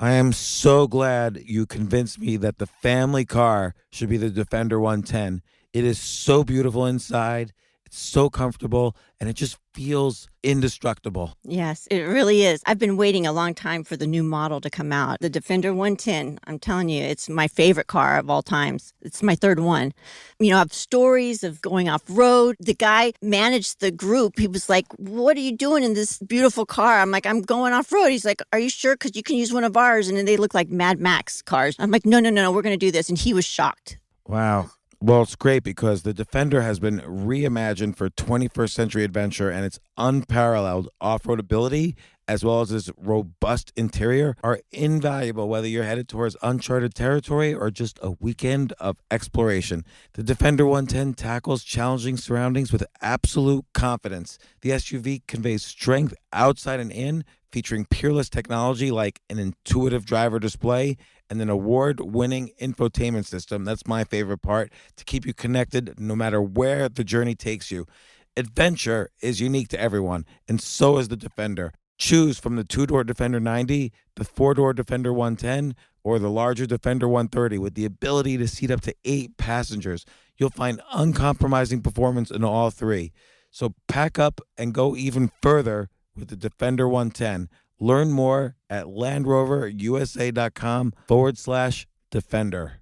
I am so glad you convinced me that the family car should be the Defender 110. It is so beautiful inside. It's so comfortable and it just feels indestructible. Yes, it really is. I've been waiting a long time for the new model to come out. The Defender 110, I'm telling you, it's my favorite car of all times. It's my third one. You know, I have stories of going off road. The guy managed the group. He was like, "What are you doing in this beautiful car?" I'm like, "I'm going off road." He's like, "Are you sure? Because you can use one of ours." And then they look like Mad Max cars. I'm like, no, we're going to do this. And he was shocked. Wow. Well, it's great because the Defender has been reimagined for 21st century adventure, and its unparalleled off-road ability as well as its robust interior are invaluable whether you're headed towards uncharted territory or just a weekend of exploration. The Defender 110 tackles challenging surroundings with absolute confidence. The SUV conveys strength outside and in, featuring peerless technology like an intuitive driver display and an award-winning infotainment system. That's my favorite part, to keep you connected no matter where the journey takes you. Adventure is unique to everyone, and so is the Defender. Choose from the two-door Defender 90, the four-door Defender 110, or the larger Defender 130 with the ability to seat up to 8 passengers. You'll find uncompromising performance in all three. So pack up and go even further with the Defender 110. Learn more at LandRoverUSA.com/Defender.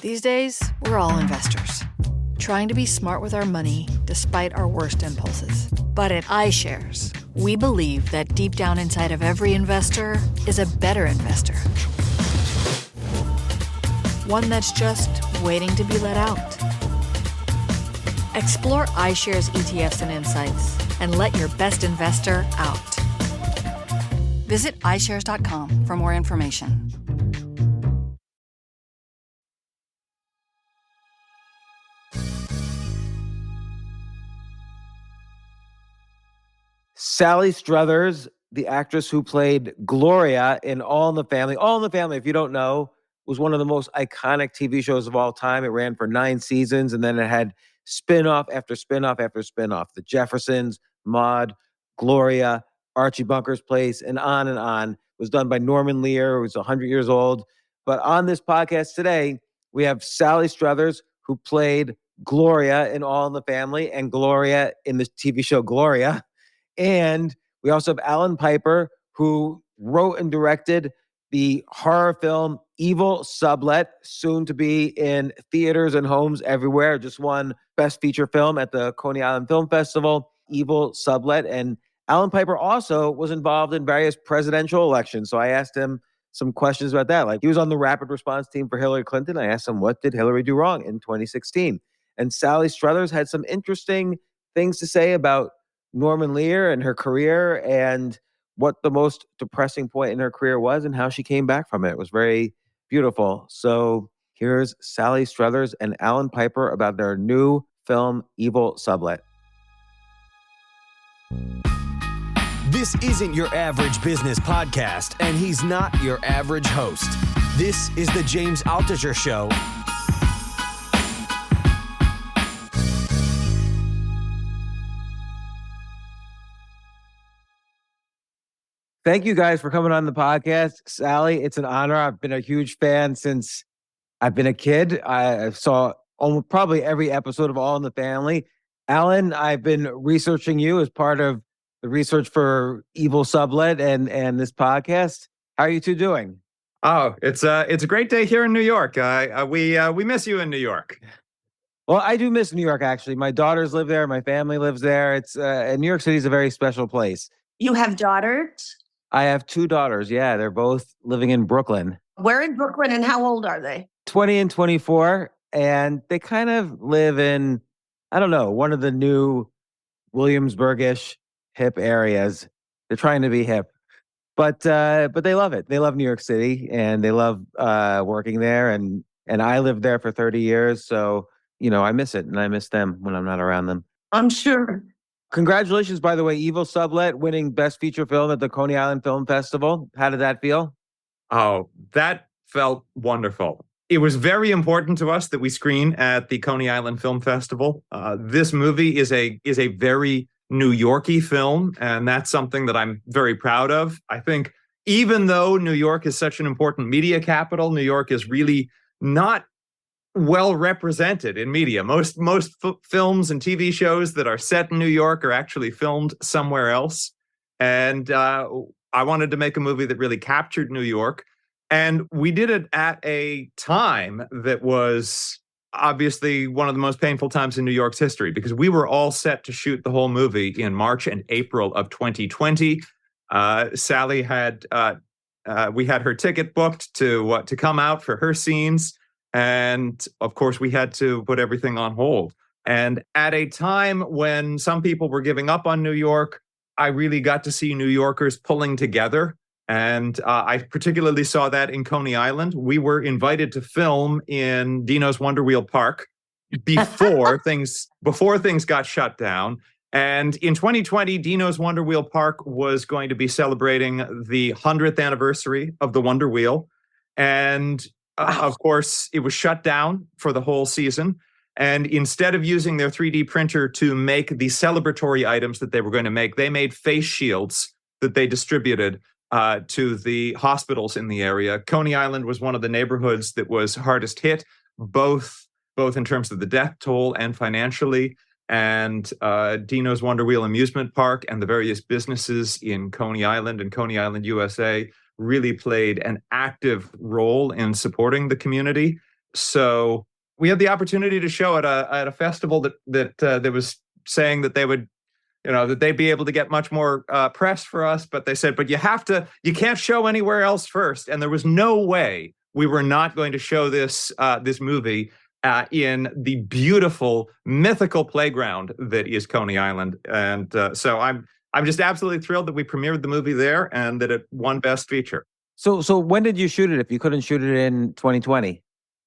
These days, we're all investors, trying to be smart with our money despite our worst impulses. But at iShares, we believe that deep down inside of every investor is a better investor. One that's just waiting to be let out. Explore iShares ETFs and insights and let your best investor out. Visit iShares.com for more information. Sally Struthers, the actress who played Gloria in All in the Family. All in the Family, if you don't know, was one of the most iconic TV shows of all time. It ran for 9 seasons, and then it had spin-off after spin-off after spin-off. The Jeffersons, Maude, Gloria, Archie Bunker's Place, and on and on. It was done by Norman Lear, who was 100 years old. But on this podcast today, we have Sally Struthers, who played Gloria in All in the Family and Gloria in the TV show Gloria. And we also have Alan Piper, who wrote and directed the horror film Evil Sublet, soon to be in theaters and homes everywhere. Just won Best Feature Film at the Coney Island Film Festival, Evil Sublet. And Alan Piper also was involved in various presidential elections. So I asked him some questions about that. Like, he was on the rapid response team for Hillary Clinton. I asked him, what did Hillary do wrong in 2016? And Sally Struthers had some interesting things to say about Norman Lear and her career and what the most depressing point in her career was and how she came back from it. It was very beautiful. So here's Sally Struthers and Alan Piper about their new film, Evil Sublet. This isn't your average business podcast, and he's not your average host. This is the James Altucher Show. Thank you guys for coming on the podcast. Sally, it's an honor. I've been a huge fan since I've been a kid. I saw almost probably every episode of All in the Family. Alan, I've been researching you as part of the research for Evil Sublet and this podcast. How are you two doing? Oh, it's a great day here in New York. We miss you in New York. Well, I do miss New York, actually. My daughters live there. My family lives there. It's and New York City is a very special place. You have daughters? I have 2 daughters. Yeah, they're both living in Brooklyn. Where in Brooklyn, and how old are they? 20 and 24. And they kind of live in, I don't know, one of the new Williamsburg-ish hip areas. They're trying to be hip. But they love it. They love New York City, and they love working there. And I lived there for 30 years. So, you know, I miss it, and I miss them when I'm not around them. I'm sure. Congratulations, by the way, Evil Sublet winning Best Feature Film at the Coney Island Film Festival. How did that feel? Oh, that felt wonderful. It was very important to us that we screen at the Coney Island Film Festival. This movie is a very New Yorky film, and that's something that I'm very proud of. I think even though New York is such an important media capital, New York is really not well represented in media. Most films and TV shows that are set in New York are actually filmed somewhere else. And I wanted to make a movie that really captured New York. And we did it at a time that was obviously one of the most painful times in New York's history, because we were all set to shoot the whole movie in March and April of 2020. Sally had we had her ticket booked to come out for her scenes, and of course we had to put everything on hold. And at a time when some people were giving up on New York, I really got to see New Yorkers pulling together. And I particularly saw that in Coney Island. We were invited to film in Dino's Wonder Wheel Park before things got shut down. And in 2020, Dino's Wonder Wheel Park was going to be celebrating the 100th anniversary of the Wonder Wheel. And of course, it was shut down for the whole season. And instead of using their 3D printer to make the celebratory items that they were going to make, they made face shields that they distributed to the hospitals in the area. Coney Island was one of the neighborhoods that was hardest hit, both in terms of the death toll and financially. And Dino's Wonder Wheel Amusement Park and the various businesses in Coney Island and Coney Island, USA, really played an active role in supporting the community. So we had the opportunity to show at a festival that was saying that they would, that they'd be able to get much more press for us, but they said, but you can't show anywhere else first. And there was no way we were not going to show this movie in the beautiful mythical playground that is Coney Island. And so I'm just absolutely thrilled that we premiered the movie there and that it won Best Feature. So when did you shoot it if you couldn't shoot it in 2020?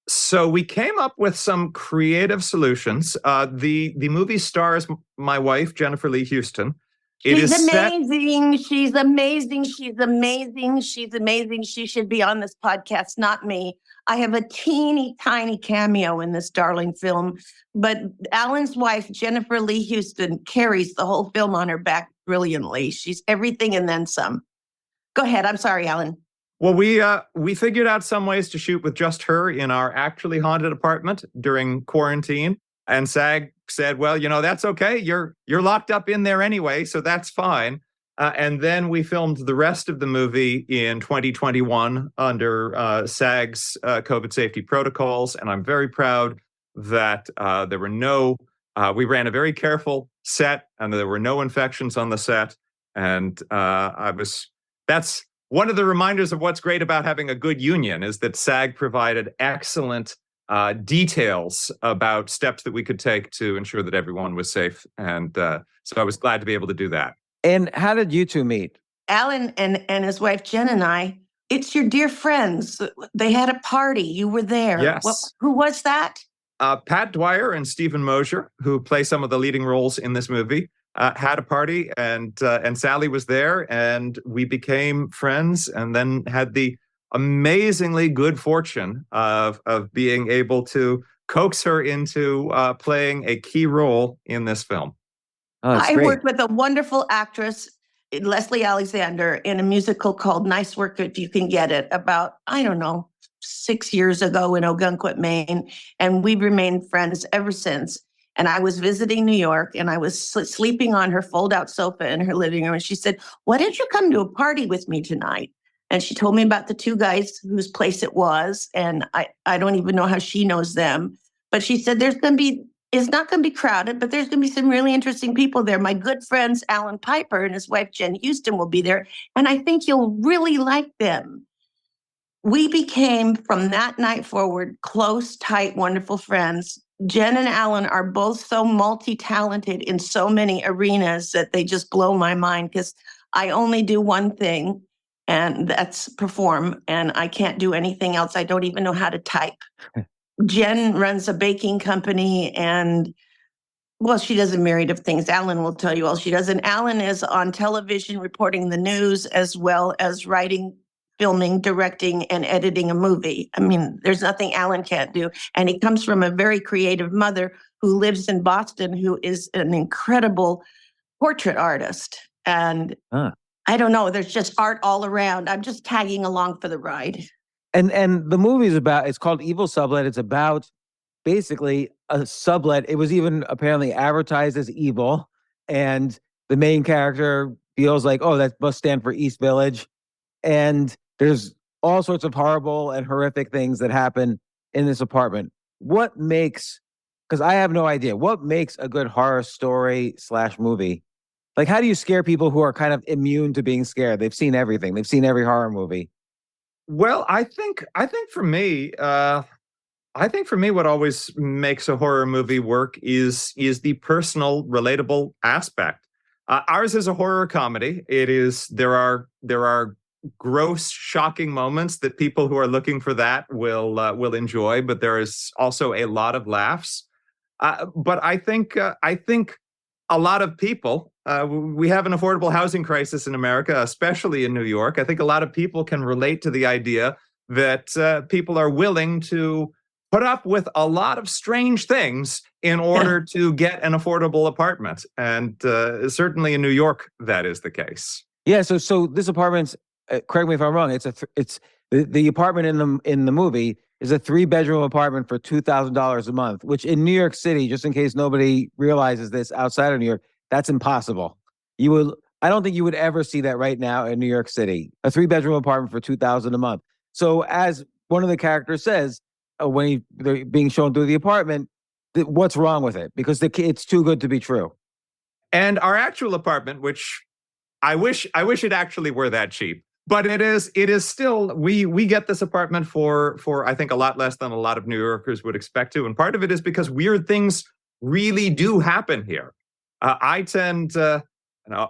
So we came up with some creative solutions. The movie stars my wife, Jennifer Leigh Houston. She's amazing. She's amazing. She's amazing. She's amazing. She should be on this podcast, not me. I have a teeny tiny cameo in this darling film, but Alan's wife, Jennifer Leigh Houston, carries the whole film on her back brilliantly. She's everything and then some. Go ahead. I'm sorry, Alan. Well, we figured out some ways to shoot with just her in our actually haunted apartment during quarantine. And SAG said, well, that's okay. You're locked up in there anyway, so that's fine. And then we filmed the rest of the movie in 2021 under SAG's COVID safety protocols. And I'm very proud that there were we ran a very careful set and there were no infections on the set. And that's one of the reminders of what's great about having a good union is that SAG provided excellent details about steps that we could take to ensure that everyone was safe. And so I was glad to be able to do that. And how did you two meet? Alan and his wife, Jen, and I, it's your dear friends. They had a party. You were there. Yes. Who was that? Pat Dwyer and Stephen Mosier, who play some of the leading roles in this movie, had a party, and Sally was there, and we became friends, and then had the amazingly good fortune of being able to coax her into playing a key role in this film. Oh, that's I great. worked with a wonderful actress, Leslie Alexander, in a musical called Nice Work If You Can Get It about, 6 years ago in Ogunquit, Maine. And we've remained friends ever since. And I was visiting New York and I was sleeping on her fold-out sofa in her living room. And she said, why didn't you come to a party with me tonight? And she told me about the two guys whose place it was. And I don't even know how she knows them. But she said, it's not going to be crowded, but there's going to be some really interesting people there. My good friends, Alan Piper and his wife, Jen Houston, will be there. And I think you'll really like them. We became, from that night forward, close, tight, wonderful friends. Jen and Alan are both so multi-talented in so many arenas that they just blow my mind because I only do one thing, and that's perform. And I can't do anything else. I don't even know how to type. Jen runs a baking company and, well, she does a myriad of things. Alan will tell you all she does. And Alan is on television reporting the news as well as writing, filming, directing, and editing a movie. I mean, there's nothing Alan can't do. And he comes from a very creative mother who lives in Boston, who is an incredible portrait artist. And I don't know. There's just art all around. I'm just tagging along for the ride. And the movie's about, it's called Evil Sublet. It's about basically a sublet. It was even apparently advertised as evil. And the main character feels like, oh, that must stand for East Village. And there's all sorts of horrible and horrific things that happen in this apartment. What makes, because I have no idea, what makes a good horror story / movie? Like, how do you scare people who are kind of immune to being scared? They've seen everything. They've seen every horror movie. Well, I think for me, what always makes a horror movie work is the personal, relatable aspect. Ours is a horror comedy. There are gross, shocking moments that people who are looking for that will enjoy, but there is also a lot of laughs. But I think a lot of people. We have an affordable housing crisis in America, especially in New York. I think a lot of people can relate to the idea that people are willing to put up with a lot of strange things in order to get an affordable apartment. And certainly in New York, that is the case. Yeah. So this apartment's, correct me if I'm wrong. It's the apartment in the movie is a 3-bedroom apartment for $2,000 a month, which in New York City, just in case nobody realizes this outside of New York, that's impossible. I don't think you would ever see that right now in New York City, a 3-bedroom apartment for $2,000 a month. So as one of the characters says, when they're being shown through the apartment, what's wrong with it? Because it's too good to be true. And our actual apartment, which I wish it actually were that cheap, but it is still, we get this apartment for I think a lot less than a lot of New Yorkers would expect to. And part of it is because weird things really do happen here. I tend to,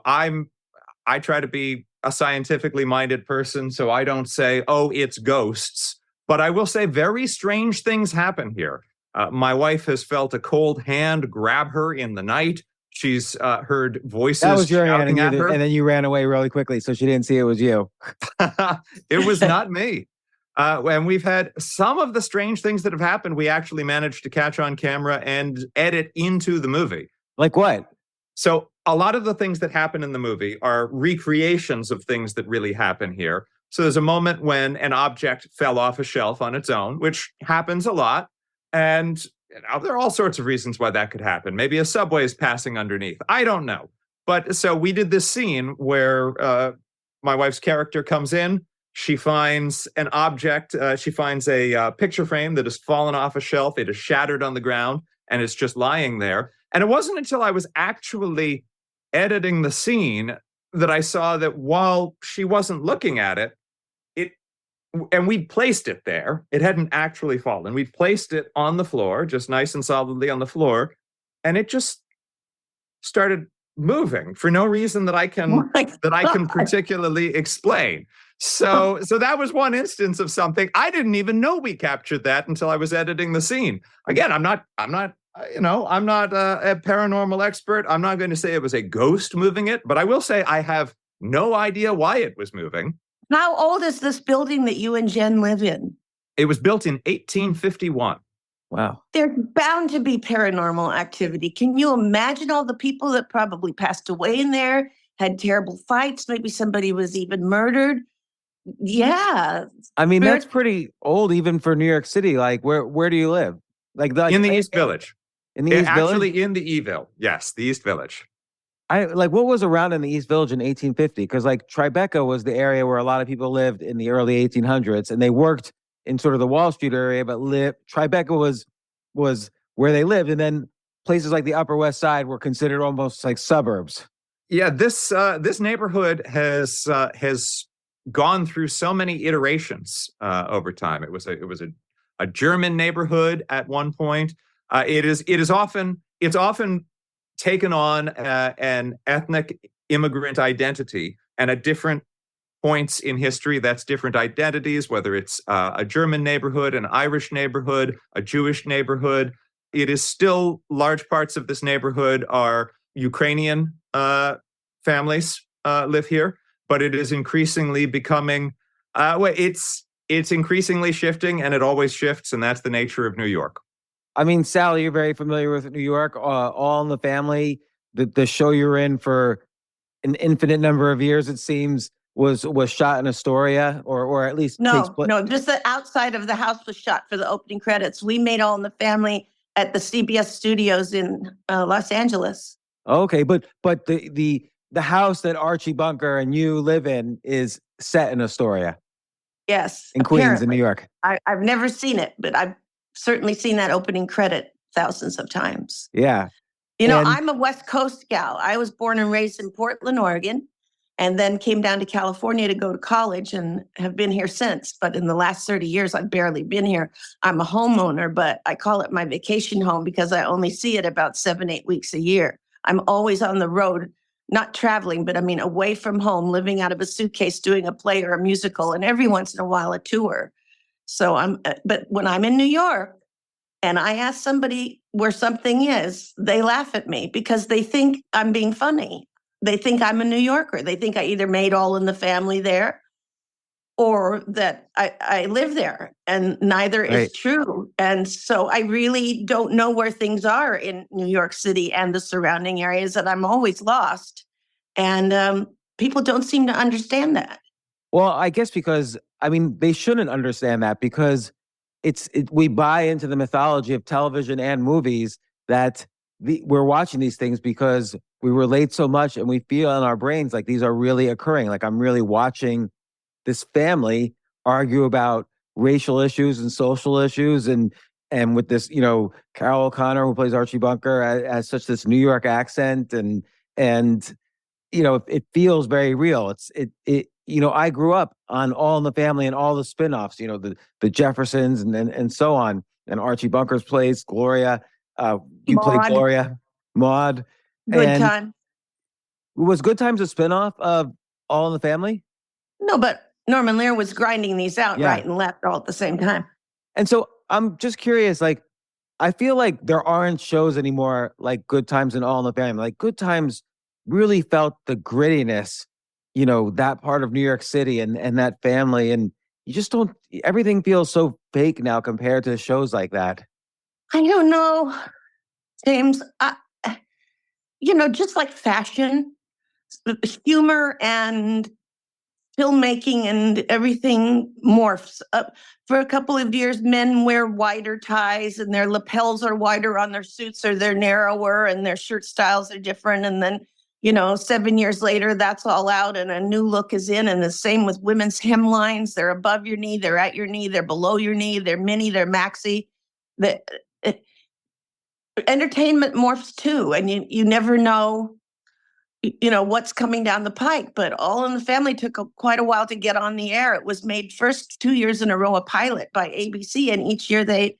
I try to be a scientifically minded person, so I don't say, oh, it's ghosts. But I will say very strange things happen here. My wife has felt a cold hand grab her in the night. She's heard voices That was your hand, shouting at her. and then you ran away really quickly, so she didn't see it was you. It was not me. And we've had some of the strange things that have happened, we actually managed to catch on camera and edit into the movie. Like what? So a lot of the things that happen in the movie are recreations of things that really happen here. So there's a moment when an object fell off a shelf on its own, which happens a lot. And there are all sorts of reasons why that could happen. Maybe a subway is passing underneath. I don't know. But so we did this scene where my wife's character comes in. She finds an object. She finds a picture frame that has fallen off a shelf. It is shattered on the ground, and it's just lying there. And it wasn't until I was actually editing the scene that I saw that while she wasn't looking at it, and we'd placed it there. It hadn't actually fallen. We'd placed it on the floor, just nice and solidly on the floor, and it just started moving for no reason that I can particularly explain. So that was one instance of something. I didn't even know we captured that until I was editing the scene. Again, I'm not a paranormal expert. I'm not going to say it was a ghost moving it, but I will say I have no idea why it was moving. How old is this building that you and Jen live in? It was built in 1851. Wow. There's bound to be paranormal activity. Can you imagine all the people that probably passed away in there, had terrible fights? Maybe somebody was even murdered. Yeah. I mean, that's pretty old even for New York City. Like, where do you live? Like in the East Village. In the East Village? Actually, in the Eville. Yes, the East Village. What was around in the East Village in 1850? Because like Tribeca was the area where a lot of people lived in the early 1800s, and they worked in sort of the Wall Street area, but Tribeca was where they lived, and then places like the Upper West Side were considered almost like suburbs. Yeah, this neighborhood has gone through so many iterations over time. It was a German neighborhood at one point. It's often taken on an ethnic immigrant identity, and at different points in history, that's different identities, whether it's a German neighborhood, an Irish neighborhood, a Jewish neighborhood. It is still large parts of this neighborhood are Ukrainian families live here, but it is increasingly becoming, it's increasingly shifting, and it always shifts, and that's the nature of New York. I mean, Sally, you're very familiar with New York. All in the Family, the show you're in for an infinite number of years, it seems, was shot in Astoria, or at least takes place. No, just the outside of the house was shot for the opening credits. We made All in the Family at the CBS studios in Los Angeles. Okay, but the house that Archie Bunker and you live in is set in Astoria, Yes, in Queens, in apparently. New York. I've never seen it, but I've certainly seen that opening credit thousands of times. Yeah. You know, And- I'm a West Coast gal. I was born and raised in Portland, Oregon, and then came down to California to go to college and have been here since. But in the last 30 years, I've barely been here. I'm a homeowner, but I call it my vacation home because I only see it about 7-8 weeks a year. I'm always on the road, not traveling, but I mean, away from home, living out of a suitcase, doing a play or a musical, and every once in a while a tour. So but when I'm in New York, and I ask somebody where something is, they laugh at me because they think I'm being funny. They think I'm a New Yorker. They think I either made All in the Family there or that I live there, and neither Right. is true. And so I really don't know where things are in New York City and the surrounding areas, and I'm always lost. And people don't seem to understand that. Well, I guess because, I mean, they shouldn't understand that because we buy into the mythology of television and movies that we're watching these things because we relate so much and we feel in our brains like these are really occurring. Like I'm really watching this family argue about racial issues and social issues, and with this, Carol O'Connor, who plays Archie Bunker, has such this New York accent, and it feels very real. I grew up on All in the Family and all the spinoffs, the Jeffersons and so on. And Archie Bunker's plays Gloria. You played Maude. Gloria, Maud. Good And time. was Good Times a spinoff of All in the Family? No, but Norman Lear was grinding these out Yeah. right and left all at the same time. And so I'm just curious, like, I feel like there aren't shows anymore like Good Times and All in the Family. Like Good Times really felt the grittiness, that part of New York City and that family. And you just don't, everything feels so fake now compared to shows like that. I don't know, James. Just like fashion, humor and filmmaking and everything morphs. For a couple of years, men wear wider ties and their lapels are wider on their suits, or they're narrower and their shirt styles are different. And then, 7 years later, that's all out and a new look is in. And the same with women's hemlines. They're above your knee, they're at your knee, they're below your knee, they're mini, they're maxi. Entertainment morphs too, and you never know what's coming down the pike. But All in the Family took quite a while to get on the air. It was made first 2 years in a row a pilot by ABC, and each year they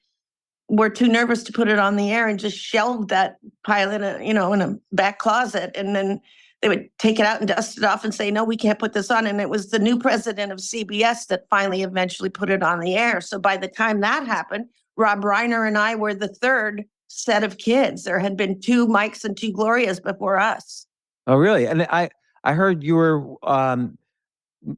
were too nervous to put it on the air and just shelved that pilot in a back closet. And then they would take it out and dust it off and say, no, we can't put this on. And it was the new president of CBS that finally eventually put it on the air. So by the time that happened, Rob Reiner and I were the third set of kids. There had been 2 Mikes and 2 Glorias before us. Oh, really? And I heard you were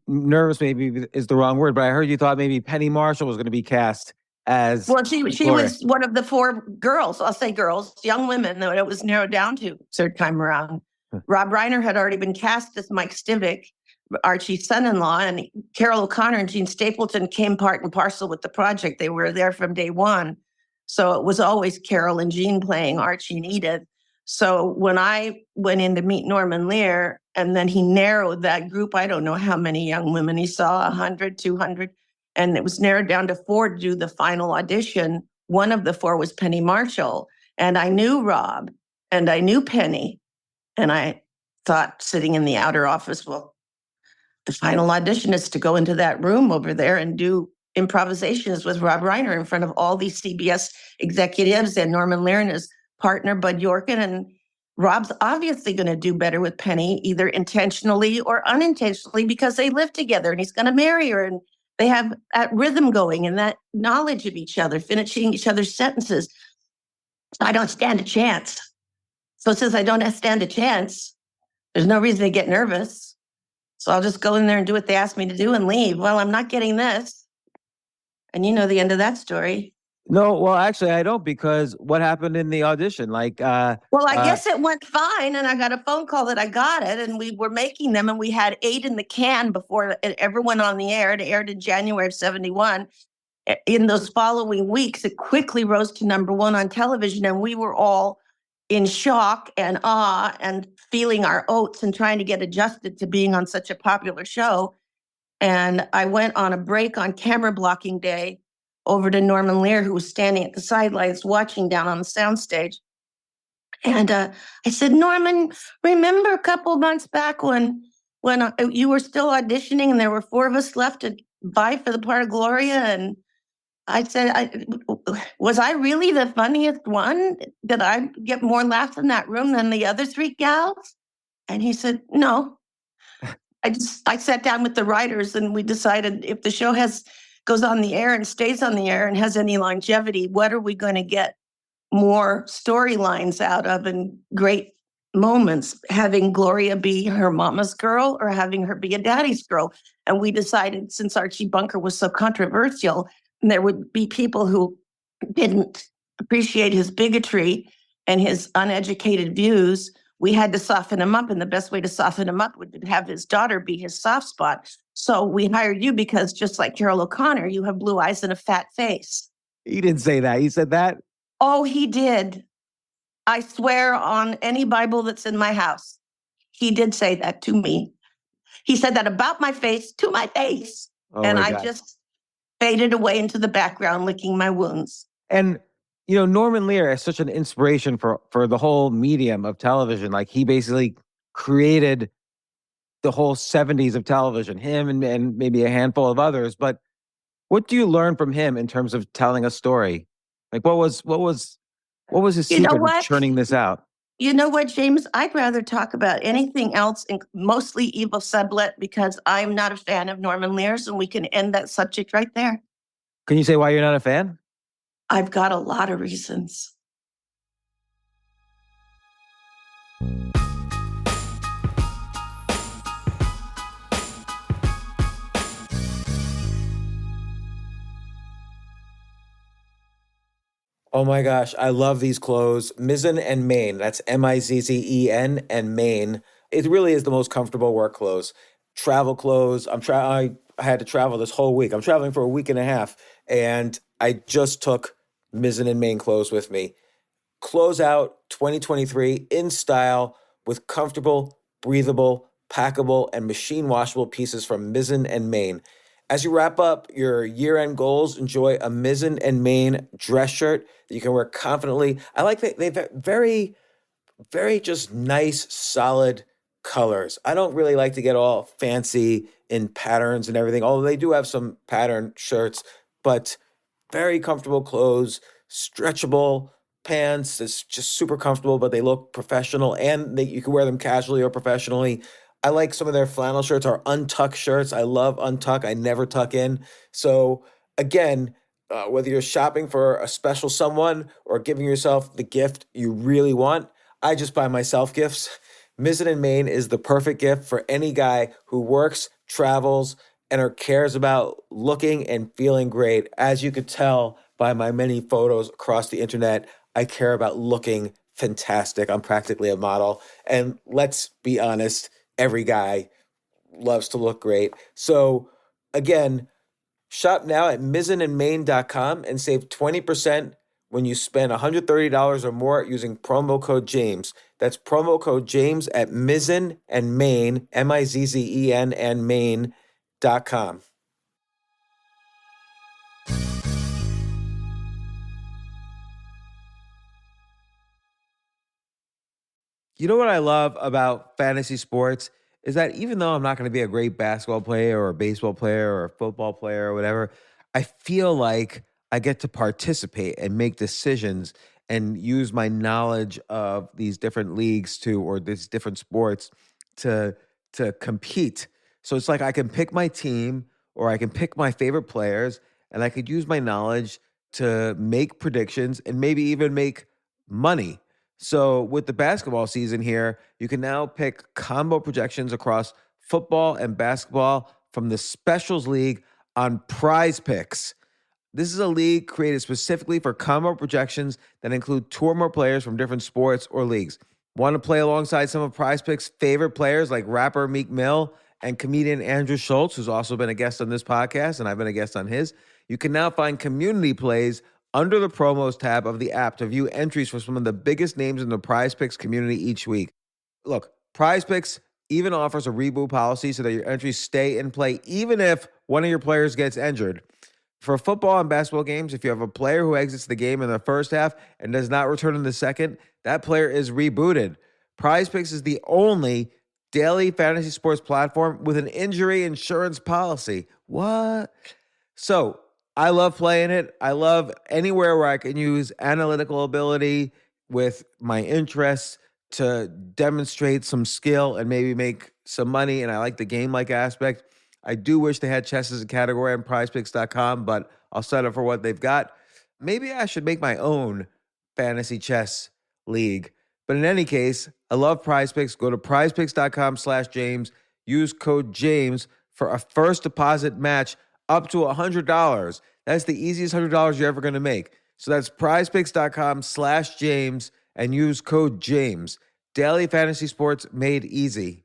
nervous, maybe is the wrong word, but I heard you thought maybe Penny Marshall was going to be cast as. Well, she Gloria. was one of the 4 girls. I'll say girls, young women that it was narrowed down to third time around. Rob Reiner had already been cast as Mike Stivic, Archie's son-in-law, and Carol O'Connor and Gene Stapleton came part and parcel with the project. They were there from day one. So it was always Carol and Gene playing Archie and Edith. So when I went in to meet Norman Lear, and then he narrowed that group, I don't know how many young women he saw, 100, 200, and it was narrowed down to 4 to do the final audition. One of the 4 was Penny Marshall. And I knew Rob and I knew Penny. And I thought, sitting in the outer office, well, the final audition is to go into that room over there and do improvisations with Rob Reiner in front of all these CBS executives and Norman Lear and his partner, Bud Yorkin. And Rob's obviously going to do better with Penny, either intentionally or unintentionally, because they live together and he's going to marry her. And they have that rhythm going and that knowledge of each other, finishing each other's sentences. I don't stand a chance. So since I don't stand a chance, there's no reason to get nervous. So I'll just go in there and do what they asked me to do and leave. Well, I'm not getting this. And you know the end of that story. No, well, actually, I don't, because what happened in the audition? Well, I guess it went fine, and I got a phone call that I got it, and we were making them, and we had 8 in the can before it ever went on the air. It aired in January of 71. In those following weeks, it quickly rose to number 1 on television, and we were all in shock and awe and feeling our oats and trying to get adjusted to being on such a popular show. And I went on a break on camera blocking day over to Norman Lear, who was standing at the sidelines watching down on the soundstage. And I said, Norman, remember a couple of months back when you were still auditioning and there were 4 of us left to vie for the part of Gloria? And I said, was I really the funniest one? Did I get more laughs in that room than the other 3 gals? And he said, no. I sat down with the writers and we decided if the show goes on the air and stays on the air and has any longevity, what are we going to get more storylines out of and great moments, having Gloria be her mama's girl or having her be a daddy's girl? And we decided, since Archie Bunker was so controversial, and there would be people who didn't appreciate his bigotry and his uneducated views, we had to soften him up. And the best way to soften him up would be to have his daughter be his soft spot. So we hired you because, just like Carol O'Connor, you have blue eyes and a fat face. He didn't say that. He said that? Oh, he did. I swear on any Bible that's in my house. He did say that to me. He said that about my face to my face. Oh, and my I God. just faded away into the background, licking my wounds. And Norman Lear is such an inspiration for the whole medium of television. Like, he basically created the whole 70s of television, him and maybe a handful of others. But what do you learn from him in terms of telling a story? Like, what was his You know secret in what? churning this out? You know what, James? I'd rather talk about anything else, mostly Evil Sublet, because I'm not a fan of Norman Lear's, and we can end that subject right there. Can you say why you're not a fan? I've got a lot of reasons. Oh my gosh, I love these clothes. Mizzen and Main. That's Mizzen and Main. It really is the most comfortable work clothes. Travel clothes. I had to travel this whole week. I'm traveling for a week and a half, and I just took Mizzen and Main clothes with me. Close out 2023 in style with comfortable, breathable, packable, and machine washable pieces from Mizzen and Main. As you wrap up your year-end goals, enjoy a Mizzen and Main dress shirt that you can wear confidently. I like that they've very, very just nice, solid colors. I don't really like to get all fancy in patterns and everything, although they do have some pattern shirts, but very comfortable clothes, stretchable pants. It's just super comfortable, but they look professional, and you can wear them casually or professionally. I like some of their flannel shirts or untuck shirts. I love untuck. I never tuck in. So again, whether you're shopping for a special someone or giving yourself the gift you really want, I just buy myself gifts. Mizzen and Main is the perfect gift for any guy who works, travels, and or cares about looking and feeling great. As you could tell by my many photos across the internet, I care about looking fantastic. I'm practically a model. And let's be honest, every guy loves to look great. So again, shop now at mizzenandmain.com and save 20% when you spend $130 or more using promo code James. That's promo code James at Mizzen and Main, Mizzen and Main.com. You know what I love about fantasy sports is that even though I'm not going to be a great basketball player or a baseball player or a football player or whatever, I feel like I get to participate and make decisions and use my knowledge of these different leagues or these different sports to compete. So it's like I can pick my team or I can pick my favorite players, and I could use my knowledge to make predictions and maybe even make money. So with the basketball season here, you can now pick combo projections across football and basketball from the Specials League on Prize Picks. This is a league created specifically for combo projections that include two or more players from different sports or leagues. Want to play alongside some of Prize Picks' favorite players like rapper Meek Mill and comedian Andrew Schultz, who's also been a guest on this podcast, and I've been a guest on his? You can now find community plays under the promos tab of the app to view entries for some of the biggest names in the Prize Picks community each week. Look, Prize Picks even offers a reboot policy so that your entries stay in play even if one of your players gets injured. For football and basketball games, if you have a player who exits the game in the first half and does not return in the second, that player is rebooted. Prize Picks is the only daily fantasy sports platform with an injury insurance policy. What? So I love playing it. I love anywhere where I can use analytical ability with my interests to demonstrate some skill and maybe make some money. And I like the game-like aspect. I do wish they had chess as a category on prizepicks.com, but I'll settle for what they've got. Maybe I should make my own fantasy chess league. But in any case, I love Prize Picks. Go to prizepicks.com/James. Use code James for a first deposit match up to $100. That's the easiest $100 you're ever going to make. So that's prizepicks.com/James and use code James. Daily fantasy sports made easy.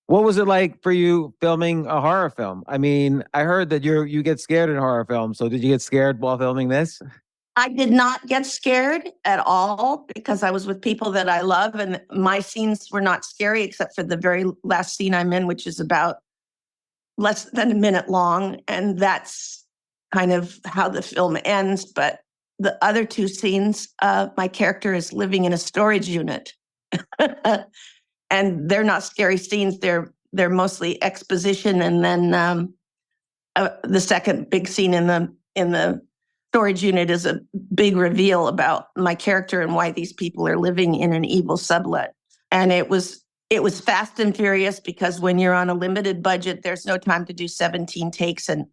What was it like for you filming a horror film? I mean, I heard that you get scared in horror films. So did you get scared while filming this? I did not get scared at all because I was with people that I love, and my scenes were not scary except for the very last scene I'm in, which is about less than a minute long. And that's kind of how the film ends. But the other two scenes, my character is living in a storage unit. And they're not scary scenes. They're mostly exposition. And then the second big scene in the storage unit is a big reveal about my character and why these people are living in an evil sublet. And it was fast and furious because when you're on a limited budget, there's no time to do 17 takes and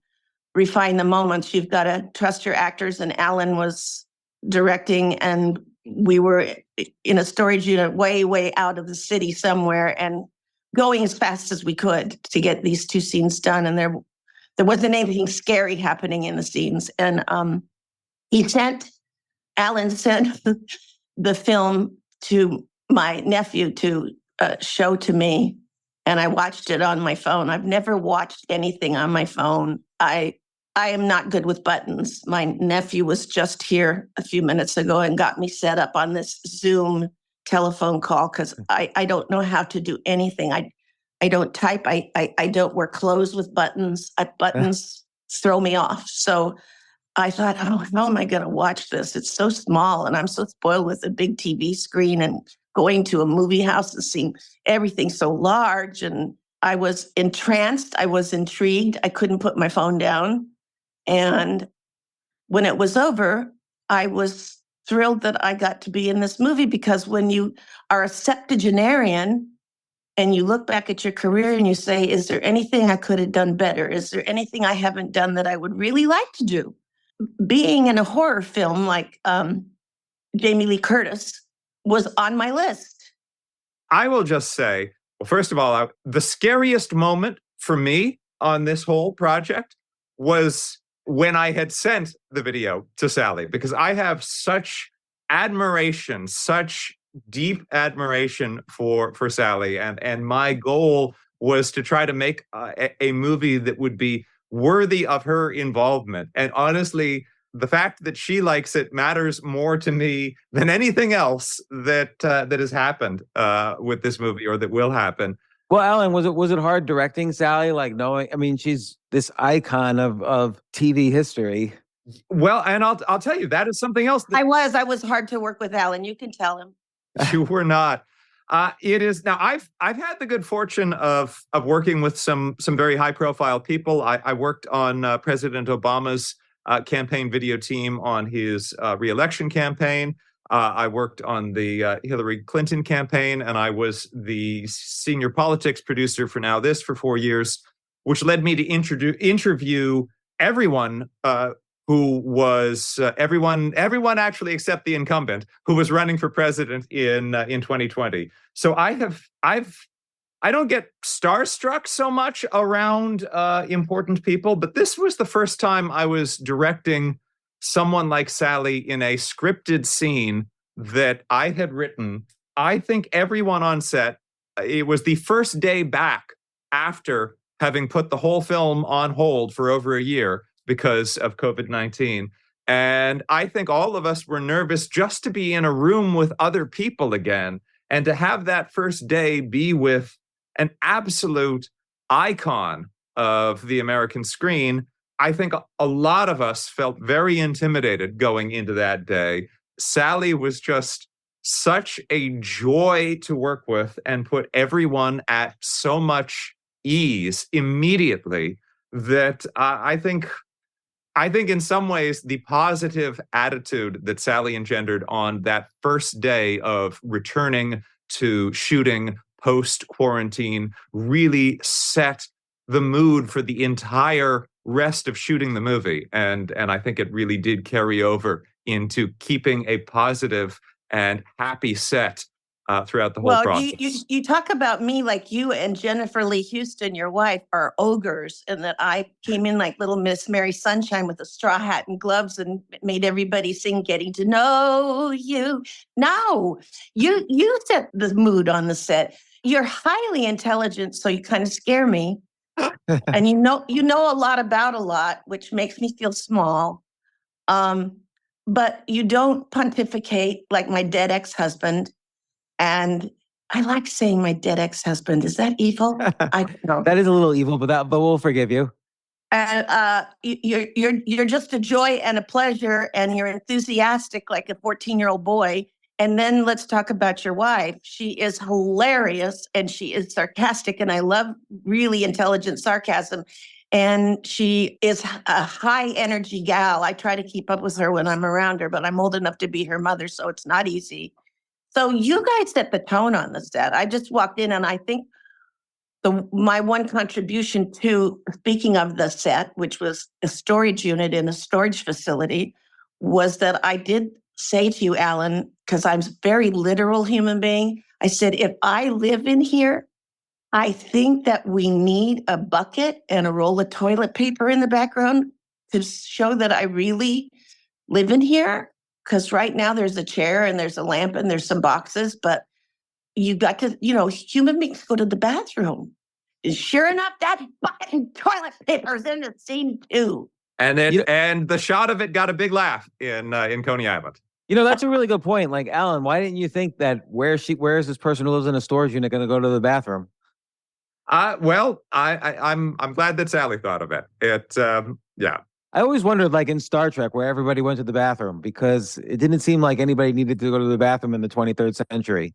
refine the moments. You've got to trust your actors. And Allan was directing, and we were in a storage unit way, way out of the city somewhere and going as fast as we could to get these two scenes done. And there wasn't anything scary happening in the scenes. And Allan sent the film to my nephew to show to me, and I watched it on my phone. I've never watched anything on my phone. I am not good with buttons. My nephew was just here a few minutes ago and got me set up on this Zoom telephone call because I don't know how to do anything. I don't type. I don't wear clothes with buttons. Buttons throw me off. So I thought, oh, how am I going to watch this? It's so small, and I'm so spoiled with a big TV screen and going to a movie house and seeing everything so large. And I was entranced. I was intrigued. I couldn't put my phone down. And when it was over, I was thrilled that I got to be in this movie, because when you are a septuagenarian and you look back at your career and you say, is there anything I could have done better? Is there anything I haven't done that I would really like to do? Being in a horror film like Jamie Lee Curtis was on my list. I will just say, well, first of all, the scariest moment for me on this whole project was when I had sent the video to Sally, because I have such admiration, such deep admiration for Sally. And my goal was to try to make a movie that would be worthy of her involvement. And honestly, the fact that she likes it matters more to me than anything else that has happened with this movie or that will happen. Well, Allan, was it hard directing Sally? Like knowing, I mean, she's this icon of TV history. Well, and I'll tell you, that is something else. I was hard to work with, Allan. You can tell him. You were not. It is now. I've had the good fortune of working with some very high profile people. I worked on President Obama's campaign video team on his re-election campaign. I worked on the Hillary Clinton campaign, and I was the senior politics producer for Now This for 4 years, which led me to interview everyone who was everyone actually except the incumbent, who was running for president in 2020. So I don't get starstruck so much around important people, but this was the first time I was directing someone like Sally in a scripted scene that I had written. I think everyone on set, it was the first day back after having put the whole film on hold for over a year because of COVID-19. And I think all of us were nervous just to be in a room with other people again and to have that first day be with an absolute icon of the American screen. I think a lot of us felt very intimidated going into that day. Sally was just such a joy to work with and put everyone at so much ease immediately that I think in some ways the positive attitude that Sally engendered on that first day of returning to shooting post-quarantine really set the mood for the entire rest of shooting the movie. And I think it really did carry over into keeping a positive and happy set throughout the whole process. You talk about me like you and Jennifer Leigh Houston, your wife, are ogres, and that I came in like little Miss Mary Sunshine with a straw hat and gloves and made everybody sing "Getting to Know You." No, you set the mood on the set. You're highly intelligent, so you kind of scare me, and you know a lot about a lot, which makes me feel small. But you don't pontificate like my dead ex-husband. And I like saying my dead ex-husband. Is that evil? I don't know. That is a little evil, but we'll forgive you. And you're just a joy and a pleasure, and you're enthusiastic like a 14-year-old boy. And then let's talk about your wife. She is hilarious and she is sarcastic, and I love really intelligent sarcasm. And she is a high energy gal. I try to keep up with her when I'm around her, but I'm old enough to be her mother, so it's not easy. So you guys set the tone on the set. I just walked in, and I think my one contribution to, speaking of the set, which was a storage unit in a storage facility, was that I did say to you, Alan, because I'm a very literal human being, I said, if I live in here, I think that we need a bucket and a roll of toilet paper in the background to show that I really live in here. Because right now there's a chair and there's a lamp and there's some boxes, but you got to, human beings go to the bathroom. And sure enough, that bucket and toilet paper is in the scene too. And and the shot of it got a big laugh in Coney Island. That's a really good point. Like, Alan, why didn't you think that where is this person who lives in a storage unit going to go to the bathroom? Well, I'm glad that Sally thought of it. Yeah. I always wondered, like in Star Trek, where everybody went to the bathroom, because it didn't seem like anybody needed to go to the bathroom in the 23rd century.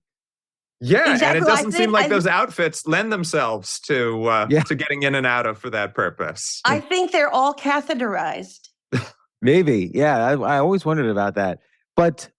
Yeah, exactly. And it doesn't seem like those outfits lend themselves to getting in and out of for that purpose. I think they're all catheterized. Maybe, yeah. I always wondered about that. But,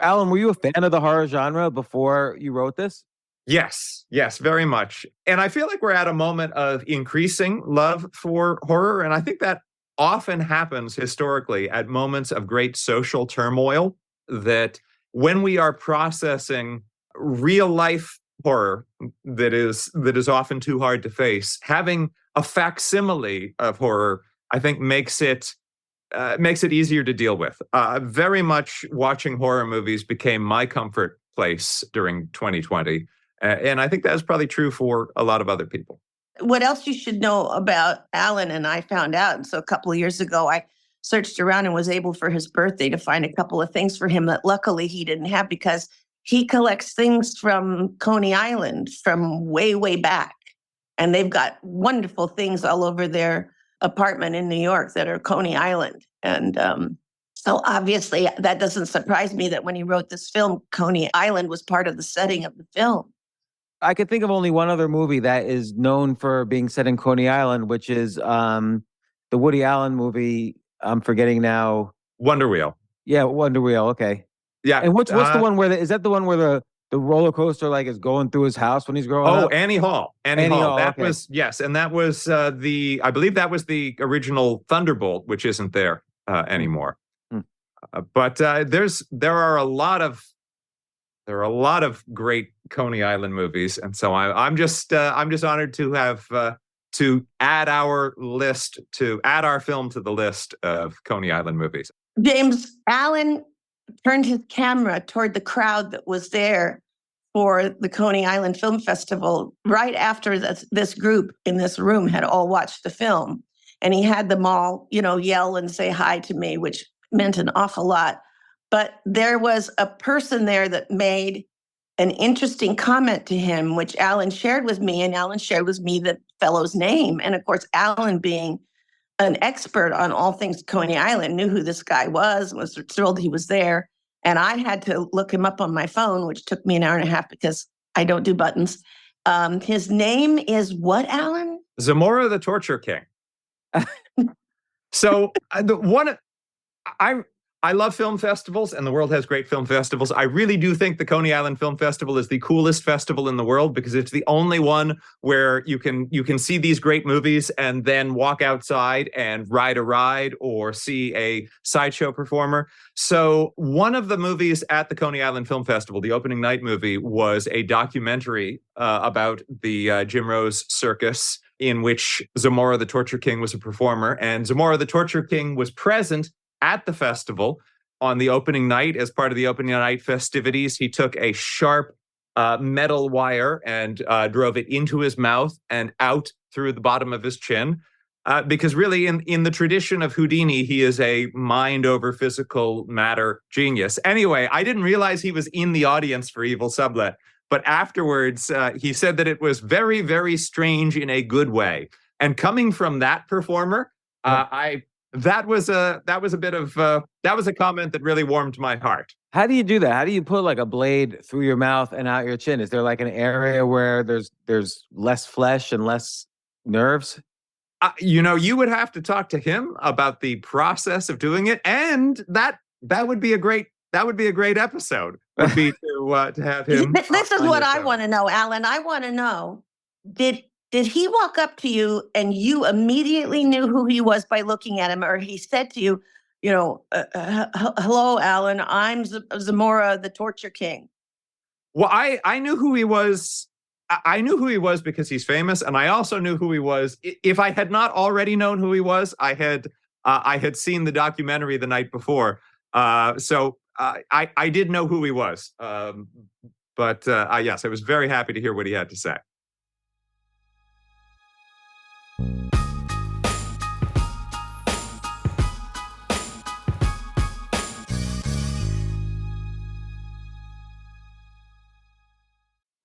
Alan, were you a fan of the horror genre before you wrote this? Yes, very much. And I feel like we're at a moment of increasing love for horror, and I think that often happens historically at moments of great social turmoil, that when we are processing real life horror that is often too hard to face, having a facsimile of horror, I think makes it easier to deal with. Very much watching horror movies became my comfort place during 2020. And I think that's probably true for a lot of other people. What else you should know about Alan, and I found out, and so a couple of years ago, I searched around and was able for his birthday to find a couple of things for him that luckily he didn't have, because he collects things from Coney Island from way, way back. And they've got wonderful things all over their apartment in New York that are Coney Island. And so obviously that doesn't surprise me that when he wrote this film, Coney Island was part of the setting of the film. I could think of only one other movie that is known for being set in Coney Island, which is the Woody Allen movie. I'm forgetting now. Wonder Wheel. Yeah, Wonder Wheel. Okay. Yeah. And what's the one where is that the one where the roller coaster like is going through his house when he's growing up? Oh, Annie Hall. Annie Hall. That okay. was, yes. And that was I believe that was the original Thunderbolt, which isn't there anymore. Hmm. But there are a lot of great Coney Island movies, and so I'm just honored to have to add our film to the list of Coney Island movies. James, Allen turned his camera toward the crowd that was there for the Coney Island Film Festival right after this group in this room had all watched the film. And he had them all, yell and say hi to me, which meant an awful lot. But there was a person there that made an interesting comment to him, which Allen shared with me, and Allen shared with me the fellow's name. And of course, Allen, being an expert on all things Coney Island, knew who this guy was thrilled he was there. And I had to look him up on my phone, which took me an hour and a half because I don't do buttons. His name is what, Allen? Zamora the Torture King. So I love film festivals, and the world has great film festivals. I really do think the Coney Island Film Festival is the coolest festival in the world because it's the only one where you can see these great movies and then walk outside and ride a ride or see a sideshow performer. So one of the movies at the Coney Island Film Festival, the opening night movie, was a documentary about the Jim Rose Circus, in which Zamora the Torture King was a performer, and Zamora the Torture King was present at the festival on the opening night. As part of the opening night festivities, he took a sharp metal wire and drove it into his mouth and out through the bottom of his chin. Because really, in the tradition of Houdini, he is a mind over physical matter genius. Anyway, I didn't realize he was in the audience for Evil Sublet, but afterwards, he said that it was very, very strange in a good way. And coming from that performer, that was a comment that really warmed my heart. How do you do that? How do you put like a blade through your mouth and out your chin? Is there like an area where there's less flesh and less nerves? You would have to talk to him about the process of doing it, and that would be a great episode. Would be to have him. This is what I want to know, Alan. I want to know, did he walk up to you and you immediately knew who he was by looking at him, or he said to you, hello, Alan, I'm Zamora the Torture King? Well, I knew who he was. I knew who he was because he's famous, and I also knew who he was. If I had not already known who he was, I had seen the documentary the night before, so I did know who he was. But yes, I was very happy to hear what he had to say.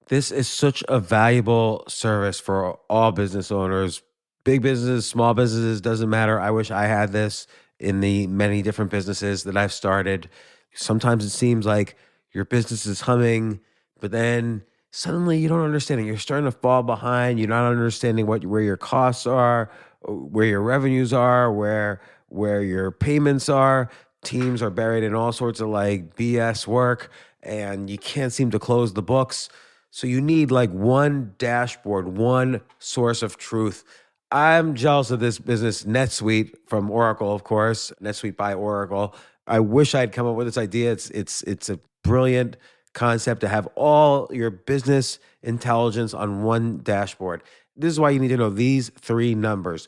This is such a valuable service for all business owners, big businesses, small businesses, doesn't matter. I wish I had this in the many different businesses that I've started. Sometimes it seems like your business is humming, but then suddenly you don't understand it. You're starting to fall behind. You're not understanding where your costs are, where your revenues are, where your payments are. Teams are buried in all sorts of like BS work, and you can't seem to close the books. So you need like one dashboard, one source of truth. I'm jealous of this business, NetSuite from Oracle, of course, NetSuite by Oracle. I wish I'd come up with this idea. It's a brilliant concept to have all your business intelligence on one dashboard. This is why you need to know these three numbers: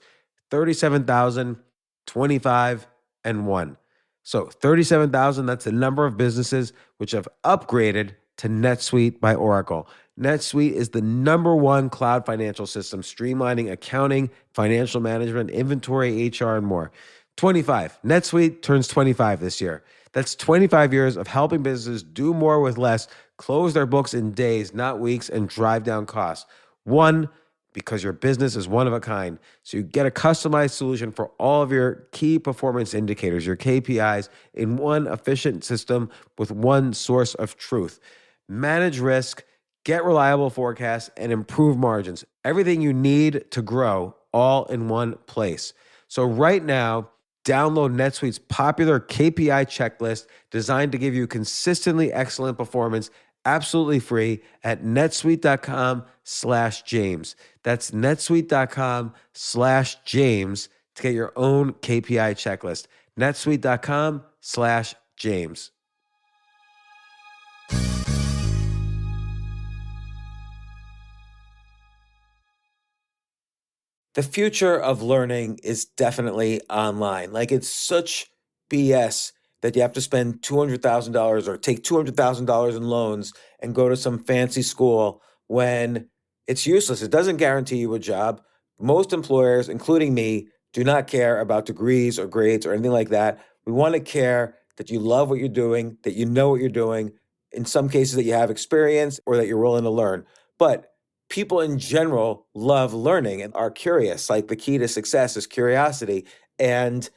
37,000, 25, and 1. So 37,000, that's the number of businesses which have upgraded to NetSuite by Oracle. NetSuite is the #1 cloud financial system, streamlining accounting, financial management, inventory, HR, and more. 25. NetSuite turns 25 this year. That's 25 years of helping businesses do more with less, close their books in days, not weeks, and drive down costs. 1, because your business is one of a kind. So you get a customized solution for all of your key performance indicators, your KPIs, in one efficient system with one source of truth. Manage risk, get reliable forecasts, and improve margins. Everything you need to grow, all in one place. So right now, download NetSuite's popular KPI checklist designed to give you consistently excellent performance, absolutely free, at netsuite.com/James. That's netsuite.com/James to get your own KPI checklist. netsuite.com/James. The future of learning is definitely online. Like, it's such BS that you have to spend $200,000 or take $200,000 in loans and go to some fancy school when it's useless. It doesn't guarantee you a job. Most employers, including me, do not care about degrees or grades or anything like that. We want to care that you love what you're doing, that you know what you're doing, in some cases that you have experience or that you're willing to learn. But people in general love learning and are curious. Like, the key to success is curiosity. And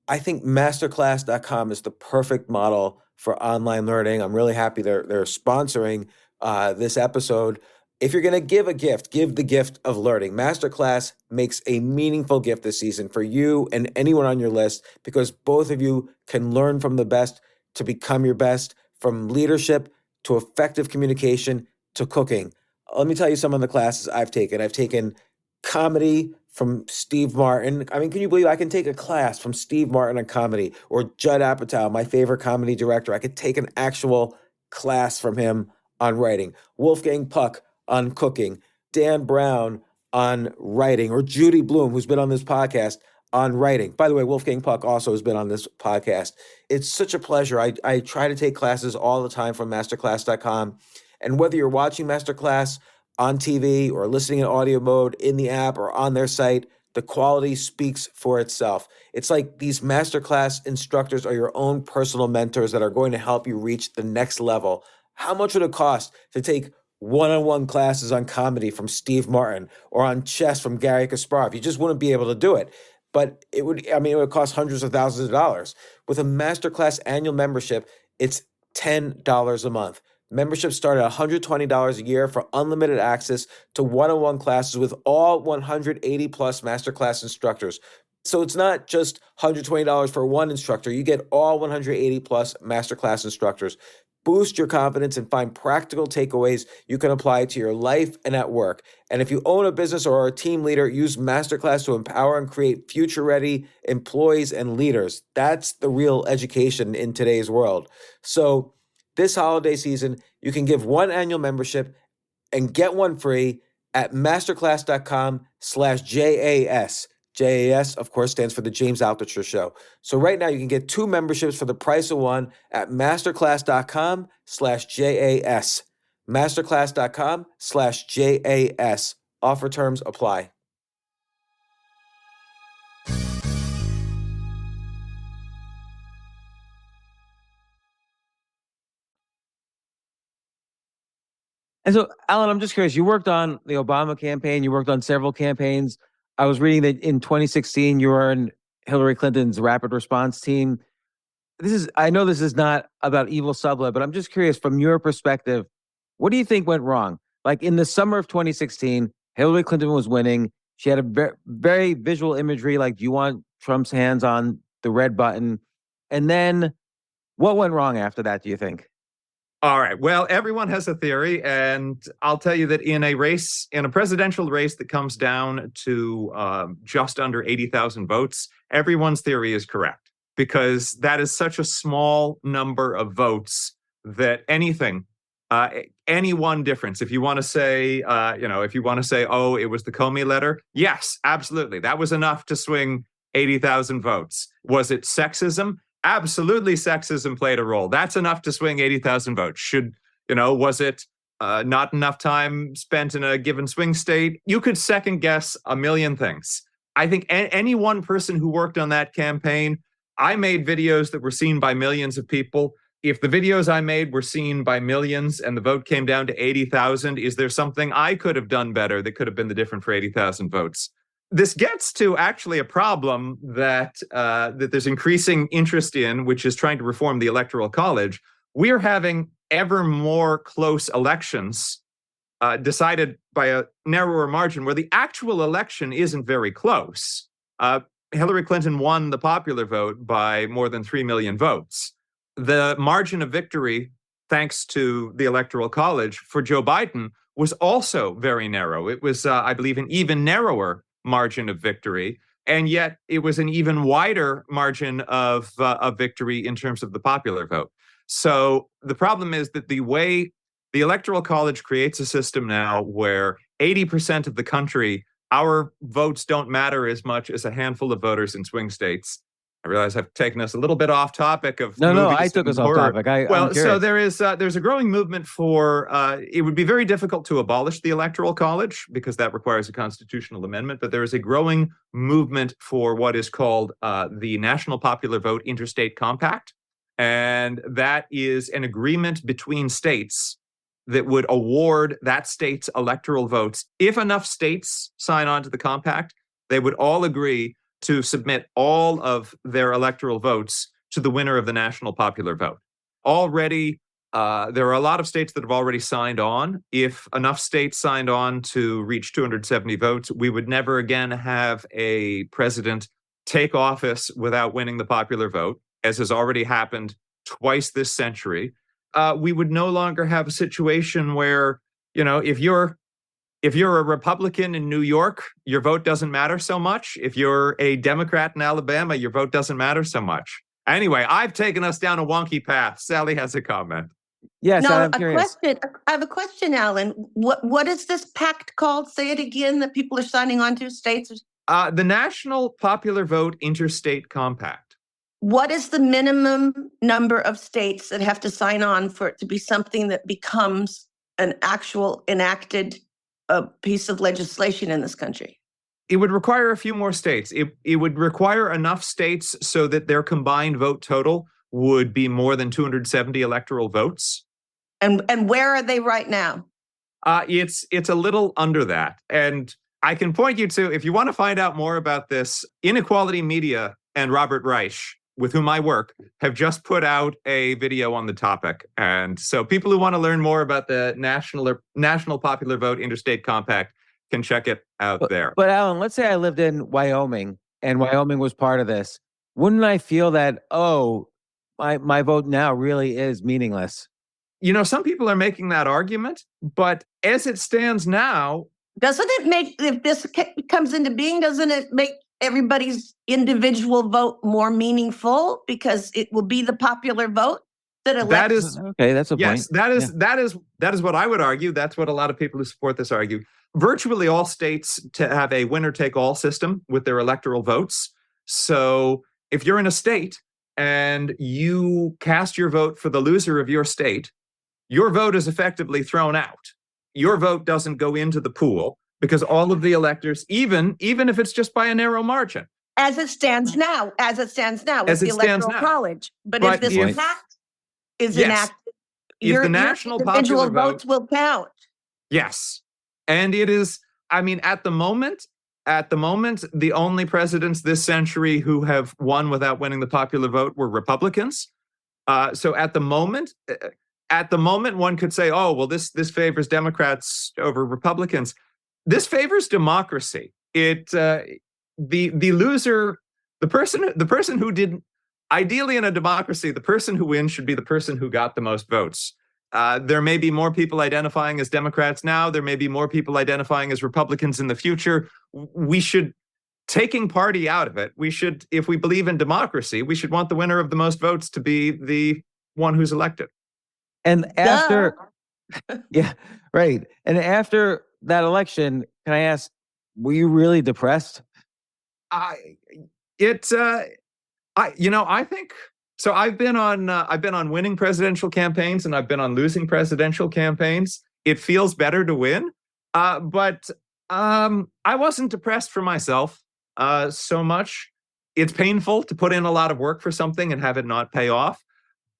I think masterclass.com is the perfect model for online learning. I'm really happy they're sponsoring this episode. If you're going to give a gift, give the gift of learning. Masterclass makes a meaningful gift this season for you and anyone on your list, because both of you can learn from the best to become your best, from leadership to effective communication to cooking. Let me tell you some of the classes I've taken. I've taken comedy from Steve Martin. I mean, can you believe I can take a class from Steve Martin on comedy, or Judd Apatow, my favorite comedy director? I could take an actual class from him on writing. Wolfgang Puck on cooking. Dan Brown on writing, or Judy Bloom, who's been on this podcast, on writing. By the way, Wolfgang Puck also has been on this podcast. It's such a pleasure. I try to take classes all the time from masterclass.com. And whether you're watching Masterclass on TV or listening in audio mode in the app or on their site, the quality speaks for itself. It's like these Masterclass instructors are your own personal mentors that are going to help you reach the next level. How much would it cost to take one-on-one classes on comedy from Steve Martin or on chess from Gary Kasparov? You just wouldn't be able to do it. But it would cost hundreds of thousands of dollars. With a Masterclass annual membership, it's $10 a month. Memberships start at $120 a year for unlimited access to one-on-one classes with all 180 plus Masterclass instructors. So it's not just $120 for one instructor. You get all 180 plus Masterclass instructors. Boost your confidence and find practical takeaways you can apply to your life and at work. And if you own a business or are a team leader, use Masterclass to empower and create future-ready employees and leaders. That's the real education in today's world. So this holiday season, you can give one annual membership and get one free at masterclass.com/JAS. JAS, of course, stands for the James Altucher Show. So right now you can get two memberships for the price of one at masterclass.com/JAS. Masterclass.com/JAS. Offer terms apply. And so, Alan, I'm just curious. You worked on the Obama campaign. You worked on several campaigns. I was reading that in 2016, you were in Hillary Clinton's rapid response team. I know this is not about evil sublet, but I'm just curious, from your perspective, what do you think went wrong? Like, in the summer of 2016, Hillary Clinton was winning. She had a very, very visual imagery, like, do you want Trump's hands on the red button? And then what went wrong after that, do you think? All right. Well, everyone has a theory, and I'll tell you that in a presidential race that comes down to just under 80,000 votes, everyone's theory is correct, because that is such a small number of votes that any one difference, if you want to say, oh, it was the Comey letter, yes, absolutely, that was enough to swing 80,000 votes. Was it sexism? Absolutely, sexism played a role. That's enough to swing 80,000 votes. Was it not enough time spent in a given swing state? You could second guess a million things. I think any one person who worked on that campaign, I made videos that were seen by millions of people. If the videos I made were seen by millions and the vote came down to 80,000, is there something I could have done better that could have been the difference for 80,000 votes? This gets to actually a problem that there's increasing interest in, which is trying to reform the Electoral College. We are having ever more close elections decided by a narrower margin, where the actual election isn't very close. Hillary Clinton won the popular vote by more than 3 million votes. The margin of victory, thanks to the Electoral College, for Joe Biden was also very narrow. It was, I believe, an even narrower margin of victory. And yet it was an even wider margin of victory in terms of the popular vote. So the problem is that the way the Electoral College creates a system now where 80% of the country, our votes don't matter as much as a handful of voters in swing states. I realize I've taken us a little bit off topic of No, movies I took and us off horror. topic. Well, so there's a growing movement for, it would be very difficult to abolish the Electoral College because that requires a constitutional amendment, but there is a growing movement for what is called the National Popular Vote Interstate Compact. And that is an agreement between states that would award that state's electoral votes. If enough states sign on to the compact, they would all agree to submit all of their electoral votes to the winner of the national popular vote. Already, there are a lot of states that have already signed on. If enough states signed on to reach 270 votes, we would never again have a president take office without winning the popular vote, as has already happened twice this century. We would no longer have a situation where, if you're a Republican in New York, your vote doesn't matter so much. If you're a Democrat in Alabama, your vote doesn't matter so much. Anyway, I've taken us down a wonky path. Sally has a comment. Yes, No, I'm curious. I have a question, Alan. What is this pact called? Say it again, that people are signing on to, states? The National Popular Vote Interstate Compact. What is the minimum number of states that have to sign on for it to be something that becomes an actual enacted piece of legislation in this country? It would require a few more states. It would require enough states so that their combined vote total would be more than 270 electoral votes. And where are they right now? It's a little under that. And I can point you to, if you want to find out more about this, Inequality Media and Robert Reich, with whom I work, have just put out a video on the topic. And so people who want to learn more about the National Popular Vote Interstate Compact can check it out there. But Alan, let's say I lived in Wyoming and Wyoming was part of this. Wouldn't I feel that, my vote now really is meaningless? Some people are making that argument, but as it stands now, doesn't it make, if this comes into being, doesn't it make everybody's individual vote more meaningful because it will be the popular vote that elects? That is okay. That's a yes, point. That is what I would argue. That's what a lot of people who support this argue. Virtually all states to have a winner-take-all system with their electoral votes. So if you're in a state and you cast your vote for the loser of your state, your vote is effectively thrown out. Your vote doesn't go into the pool because all of the electors, even if it's just by a narrow margin. As it stands now, with the Electoral College. But if this pact is enacted, your individual votes will count. Yes. And it is, at the moment, the only presidents this century who have won without winning the popular vote were Republicans. So at the moment, one could say, oh, well, this favors Democrats over Republicans. This favors democracy. The loser, the person who didn't, ideally in a democracy, the person who wins should be the person who got the most votes. There may be more people identifying as Democrats now. There may be more people identifying as Republicans in the future. We should, taking party out of it, we should, if we believe in democracy, we should want the winner of the most votes to be the one who's elected. And after, yeah, right. And after that election, can I ask, were you really depressed? I think so. I've been on winning presidential campaigns and I've been on losing presidential campaigns. It feels better to win, but I wasn't depressed for myself so much. It's painful to put in a lot of work for something and have it not pay off.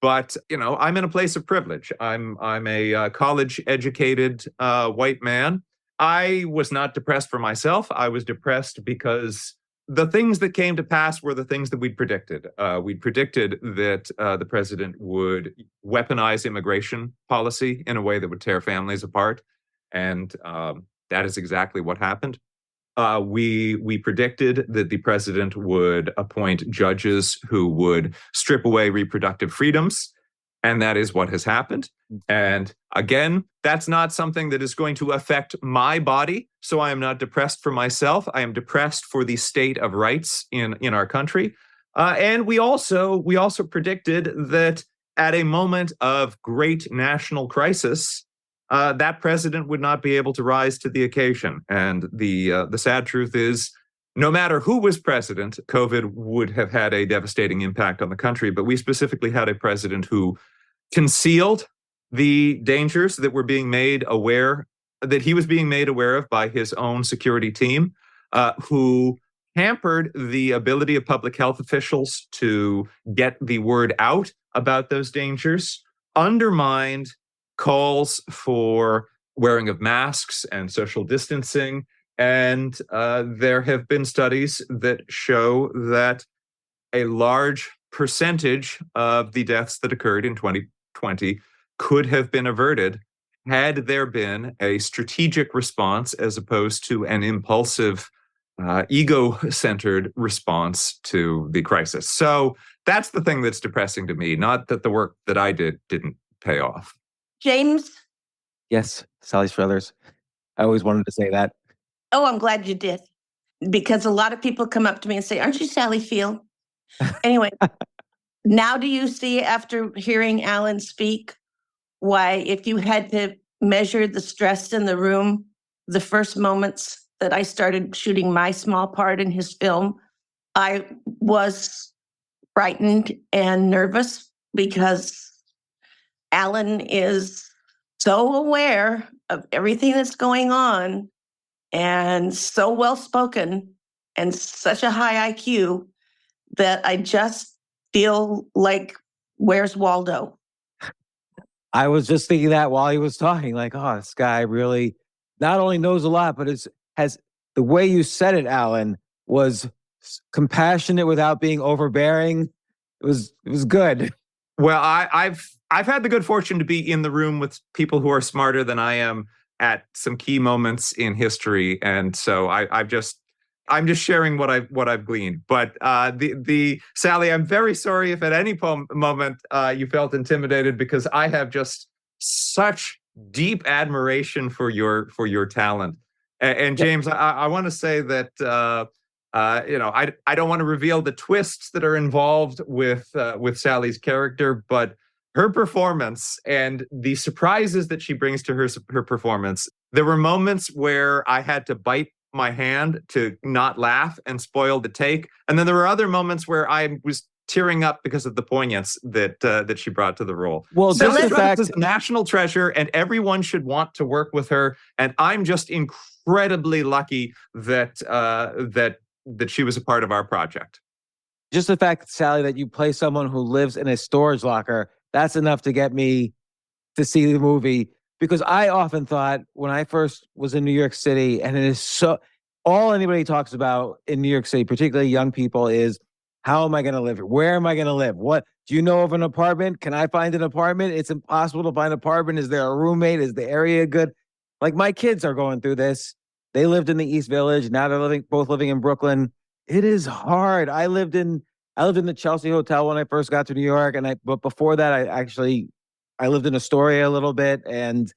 But I'm in a place of privilege. I'm a college-educated white man. I was not depressed for myself. I was depressed because the things that came to pass were the things that we'd predicted. We'd predicted that the president would weaponize immigration policy in a way that would tear families apart. And that is exactly what happened. We predicted that the president would appoint judges who would strip away reproductive freedoms. And that is what has happened. And again, that's not something that is going to affect my body. So I am not depressed for myself. I am depressed for the state of rights in our country. And we also predicted that at a moment of great national crisis, that president would not be able to rise to the occasion. And the sad truth is, no matter who was president, COVID would have had a devastating impact on the country. But we specifically had a president who concealed the dangers that were being made aware, that he was being made aware of by his own security team, who hampered the ability of public health officials to get the word out about those dangers, undermined calls for wearing of masks and social distancing. And there have been studies that show that a large percentage of the deaths that occurred in 2020 could have been averted had there been a strategic response as opposed to an impulsive, ego-centered response to the crisis. So that's the thing that's depressing to me, not that the work that I did didn't pay off. James? Yes, Sally Struthers. I always wanted to say that. Oh, I'm glad you did. Because a lot of people come up to me and say, aren't you Sally Field? Anyway, now do you see, after hearing Allan speak, why if you had to measure the stress in the room, the first moments that I started shooting my small part in his film, I was frightened and nervous because Allan is so aware of everything that's going on and so well-spoken and such a high IQ that I just feel like, where's Waldo? I was just thinking that while he was talking, like, oh, this guy really not only knows a lot, but has the way you said it, Allan, was compassionate without being overbearing. It was good. Well, I've had the good fortune to be in the room with people who are smarter than I am at some key moments in history, and so I'm just sharing what I've gleaned. But the Sally, I'm very sorry if at any moment you felt intimidated, because I have just such deep admiration for your talent. And James, I want to say that I don't want to reveal the twists that are involved with Sally's character, but her performance and the surprises that she brings to her performance. There were moments where I had to bite my hand to not laugh and spoil the take, and then there were other moments where I was tearing up because of the poignance that she brought to the role. Well, so just the fact is a national treasure, and everyone should want to work with her. And I'm just incredibly lucky that that she was a part of our project. Just the fact, Sally, that you play someone who lives in a storage locker, that's enough to get me to see the movie. Because I often thought, when I first was in New York City, and it is so, all anybody talks about in New York City, particularly young people, is how am I going to live here? Where am I going to live? What, do you know of an apartment? Can I find an apartment? It's impossible to find an apartment. Is there a roommate? Is the area good? Like, my kids are going through this. They lived in the East Village. Now they're both living in Brooklyn. It is hard. I lived in the Chelsea Hotel when I first got to New York, but before that, I lived in Astoria a little bit, and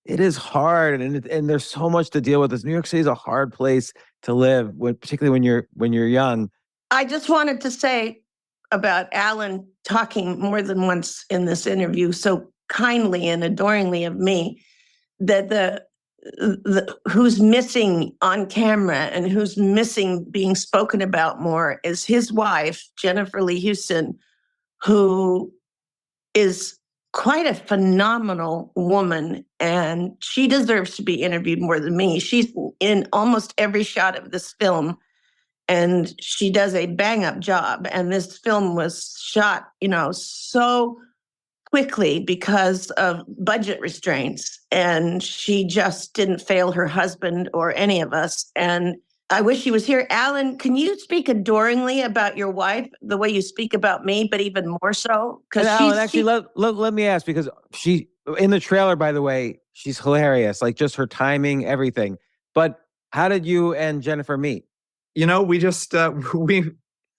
it is hard, and there's so much to deal with. This New York City is a hard place to live, particularly when you're young. I just wanted to say about Allan talking more than once in this interview so kindly and adoringly of me, that the who's missing on camera and who's missing being spoken about more is his wife, Jennifer Leigh Houston, who is quite a phenomenal woman, and she deserves to be interviewed more than me. She's in almost every shot of this film, and she does a bang-up job. And this film was shot, so quickly because of budget restraints, and she just didn't fail her husband or any of us. And I wish he was here. Allan, can you speak adoringly about your wife the way you speak about me, but even more so? Because actually, let me ask, because she, in the trailer, by the way, she's hilarious. Like, just her timing, everything. But how did you and Jennifer meet? We just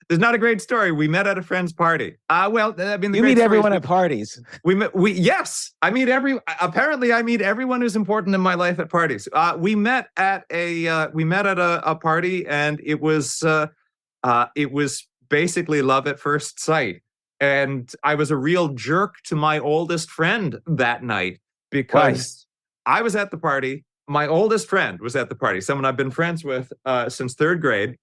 There's not a great story. We met at a friend's party. Well, I mean, the You great meet story everyone is at parties. yes, I meet apparently I meet everyone who's important in my life at parties. We met at a party, and it was basically love at first sight. And I was a real jerk to my oldest friend that night because I was at the party. My oldest friend was at the party, someone I've been friends with since third grade.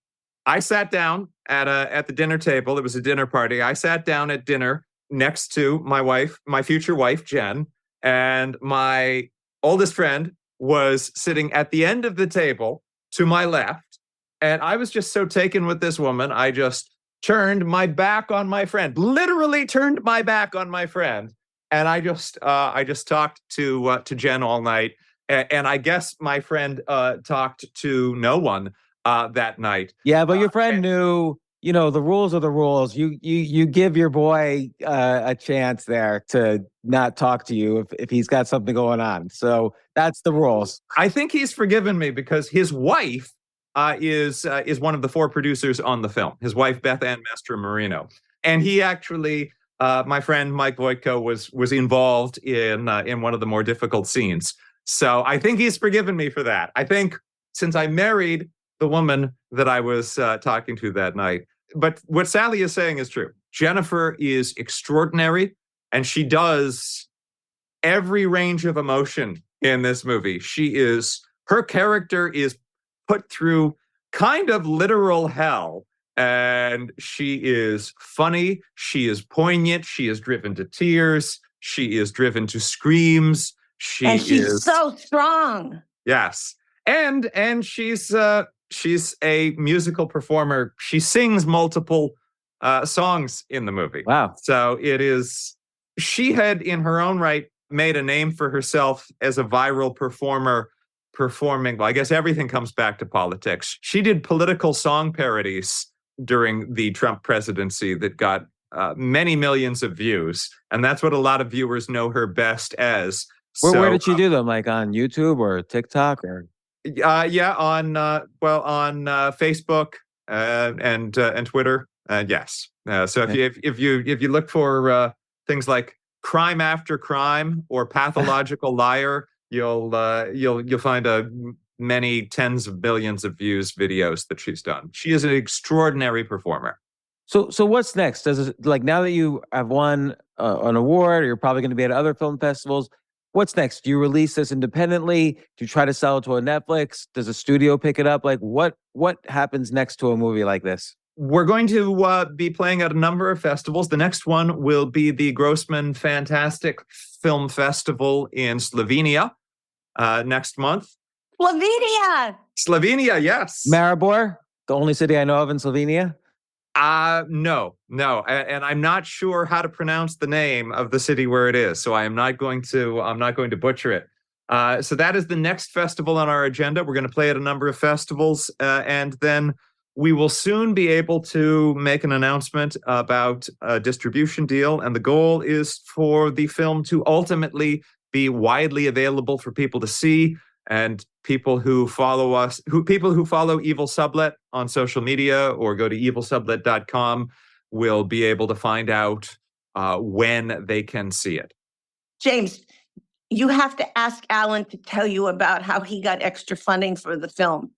I sat down at the dinner table. It was a dinner party. I sat down at dinner next to my future wife, Jen, and my oldest friend was sitting at the end of the table to my left. And I was just so taken with this woman, I just turned my back on my friend, literally turned my back on my friend. And I just talked to Jen all night. And I guess my friend talked to no one that night. Yeah, but your friend knew, the rules are the rules. You give your boy a chance there to not talk to you if he's got something going on. So that's the rules. I think he's forgiven me because his wife is one of the 4 producers on the film. His wife, Beth Ann Mestre Marino, and he actually, my friend Mike Voitko was involved in one of the more difficult scenes. So I think he's forgiven me for that. I think since I married the woman that I was talking to that night. But what Sally is saying is true. Jennifer is extraordinary, and she does every range of emotion in this movie. Her character is put through kind of literal hell, and she is funny. She is poignant. She is driven to tears. She is driven to screams. She's so strong. Yes. And she's a musical performer. She sings multiple songs in the movie. Wow. So she had in her own right made a name for herself as a viral performer performing. Well, I guess everything comes back to politics. She did political song parodies during the Trump presidency that got many millions of views. And that's what a lot of viewers know her best as. Where did she do them? Like on YouTube or TikTok or? Yeah, on Facebook and Twitter. Yes. So if you look for things like Crime After Crime or Pathological Liar, you'll find many tens of billions of views videos that she's done. She is an extraordinary performer. So what's next? Now that you have won an award, or you're probably going to be at other film festivals. What's next? Do you release this independently? Do you try to sell it to a Netflix? Does a studio pick it up? Like what happens next to a movie like this? We're going to be playing at a number of festivals. The next one will be the Grossman Fantastic Film Festival in Slovenia next month. Slovenia, yes. Maribor, the only city I know of in Slovenia. No. And I'm not sure how to pronounce the name of the city where it is. So I'm not going to butcher it. So that is the next festival on our agenda. We're going to play at a number of festivals. And then we will soon be able to make an announcement about a distribution deal. And the goal is for the film to ultimately be widely available for people to see. And people who follow Evil Sublet on social media or go to evilsublet.com will be able to find out when they can see it. James, you have to ask Alan to tell you about how he got extra funding for the film.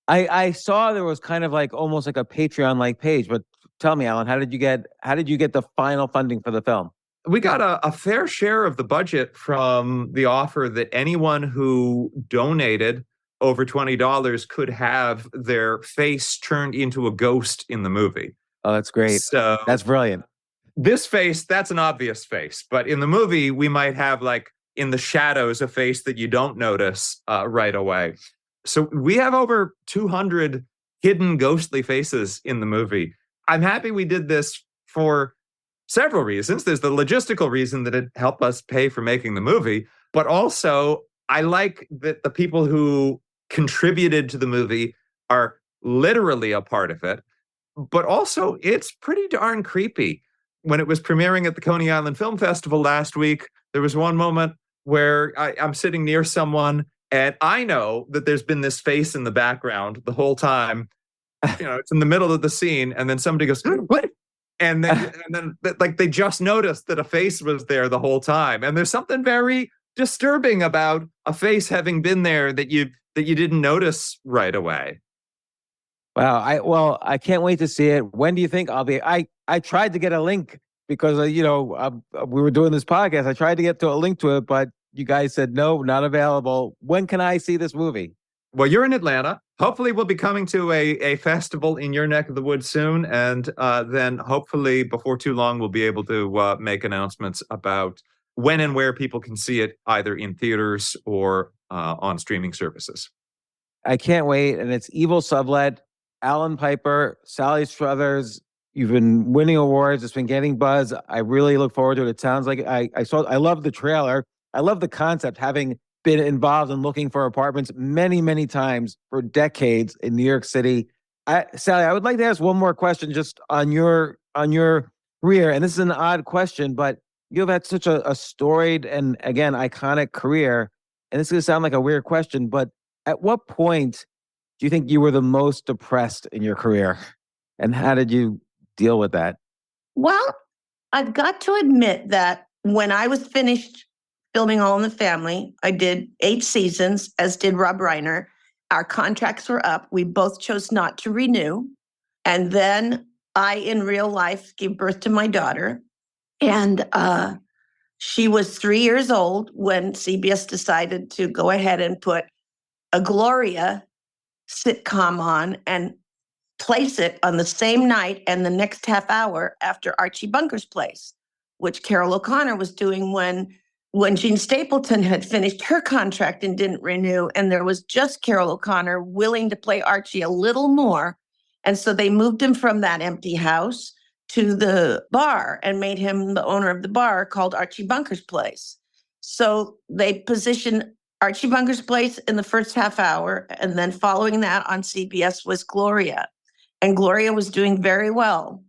I saw there was kind of like almost like a Patreon-like page, but tell me, Alan, how did you get the final funding for the film? We got a fair share of the budget from the offer that anyone who donated over $20 could have their face turned into a ghost in the movie. Oh, that's great. So that's brilliant. This face, that's an obvious face. But in the movie, we might have like in the shadows a face that you don't notice right away. So we have over 200 hidden ghostly faces in the movie. I'm happy we did this for several reasons. There's the logistical reason that it helped us pay for making the movie, but also I like that the people who contributed to the movie are literally a part of it, but also it's pretty darn creepy. When it was premiering at the Coney Island Film Festival last week, there was one moment where I'm sitting near someone and I know that there's been this face in the background the whole time. it's in the middle of the scene, and then somebody goes, "What?" And then like they just noticed that a face was there the whole time. And there's something very disturbing about a face having been there that you didn't notice right away. Wow. I can't wait to see it. When do you think I'll be? I tried to get a link because we were doing this podcast. I tried to get to a link to it, but you guys said no, not available. When can I see this movie? Well, you're in Atlanta. Hopefully, we'll be coming to a festival in your neck of the woods soon. And then hopefully before too long, we'll be able to make announcements about when and where people can see it, either in theaters or on streaming services. I can't wait. And it's Evil Sublet, Alan Piper, Sally Struthers. You've been winning awards. It's been getting buzz. I really look forward to it. It sounds like I love the trailer. I love the concept, having been involved in looking for apartments many, many times for decades in New York City. Sally, I would like to ask one more question just on your career. And this is an odd question, but you've had such a storied and, again, iconic career. And this is going to sound like a weird question, but at what point do you think you were the most depressed in your career? And how did you deal with that? Well, I've got to admit that when I was finished filming All in the Family, I did 8 seasons, as did Rob Reiner. Our contracts were up. We both chose not to renew. And then I, in real life, gave birth to my daughter. And she was 3 years old when CBS decided to go ahead and put a Gloria sitcom on and place it on the same night and the next half hour after Archie Bunker's Place, which Carol O'Connor was doing when Jean Stapleton had finished her contract and didn't renew, and there was just Carol O'Connor willing to play Archie a little more. And so they moved him from that empty house to the bar and made him the owner of the bar called Archie Bunker's Place. So they positioned Archie Bunker's Place in the first half hour, and then following that on CBS was Gloria. And Gloria was doing very well.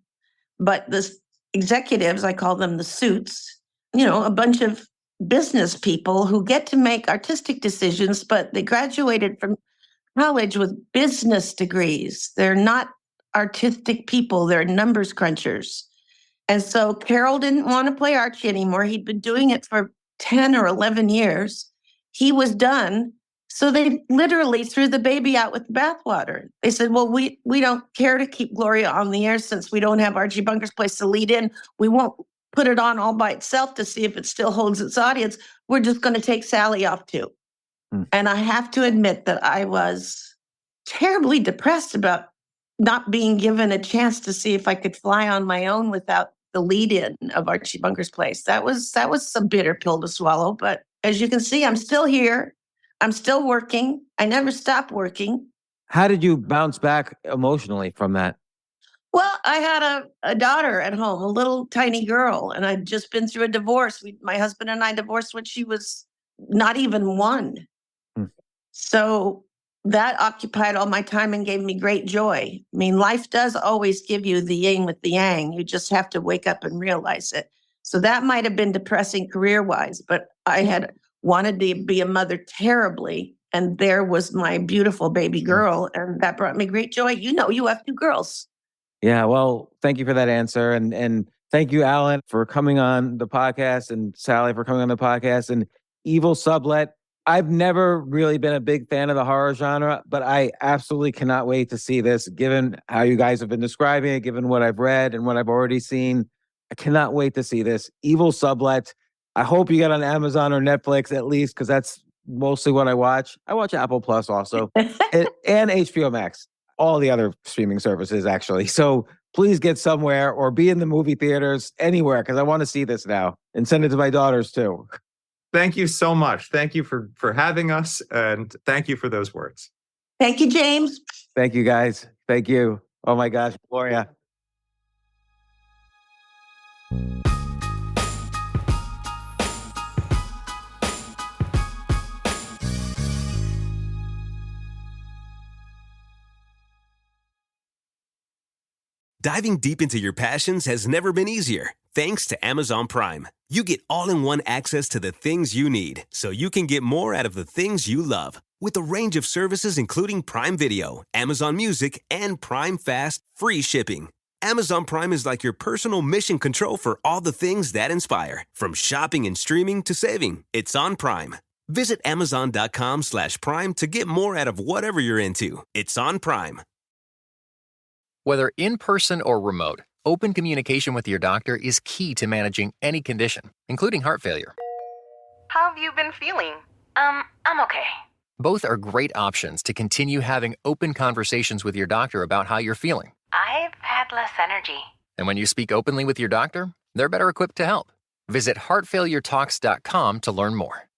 But the executives, I call them the suits, a bunch of business people who get to make artistic decisions, but they graduated from college with business degrees. They're not artistic people. They're numbers crunchers. And so Carol didn't want to play Archie anymore. He'd been doing it for 10 or 11 years. He was done. So they literally threw the baby out with the bathwater. They said, well, we don't care to keep Gloria on the air since we don't have Archie Bunker's Place to lead in. We won't put it on all by itself to see if it still holds its audience. We're just going to take Sally off too. And I have to admit that I was terribly depressed about not being given a chance to see if I could fly on my own without the lead-in of Archie Bunker's Place. That was a bitter pill to swallow. But as you can see, I'm still here. I'm still working. I never stopped working. How did you bounce back emotionally from that? Well, I had a daughter at home, a little tiny girl, and I'd just been through a divorce. My husband and I divorced when she was not even 1. So that occupied all my time and gave me great joy. I mean, life does always give you the yin with the yang. You just have to wake up and realize it. So that might have been depressing career-wise, but I had wanted to be a mother terribly. And there was my beautiful baby girl, and that brought me great joy. You have 2 girls. Yeah, well, thank you for that answer. And thank you, Alan, for coming on the podcast, and Sally for coming on the podcast, and Evil Sublet. I've never really been a big fan of the horror genre, but I absolutely cannot wait to see this, given how you guys have been describing it, given what I've read and what I've already seen. I cannot wait to see this. Evil Sublet. I hope you get on Amazon or Netflix at least, because that's mostly what I watch. I watch Apple Plus also, and HBO Max. All the other streaming services, actually. So please get somewhere or be in the movie theaters, anywhere, because I want to see this now, and send it to my daughters too. Thank you so much. Thank you for having us, and thank you for those words. Thank you, James. Thank you, guys. Thank you. Oh my gosh, Gloria. Diving deep into your passions has never been easier. Thanks to Amazon Prime. You get all-in-one access to the things you need, so you can get more out of the things you love. With a range of services including Prime Video, Amazon Music, and Prime Fast free shipping. Amazon Prime is like your personal mission control for all the things that inspire. From shopping and streaming to saving, it's on Prime. Visit Amazon.com/Prime to get more out of whatever you're into. It's on Prime. Whether in person or remote, open communication with your doctor is key to managing any condition, including heart failure. How have you been feeling? I'm okay. Both are great options to continue having open conversations with your doctor about how you're feeling. I've had less energy. And when you speak openly with your doctor, they're better equipped to help. Visit heartfailuretalks.com to learn more.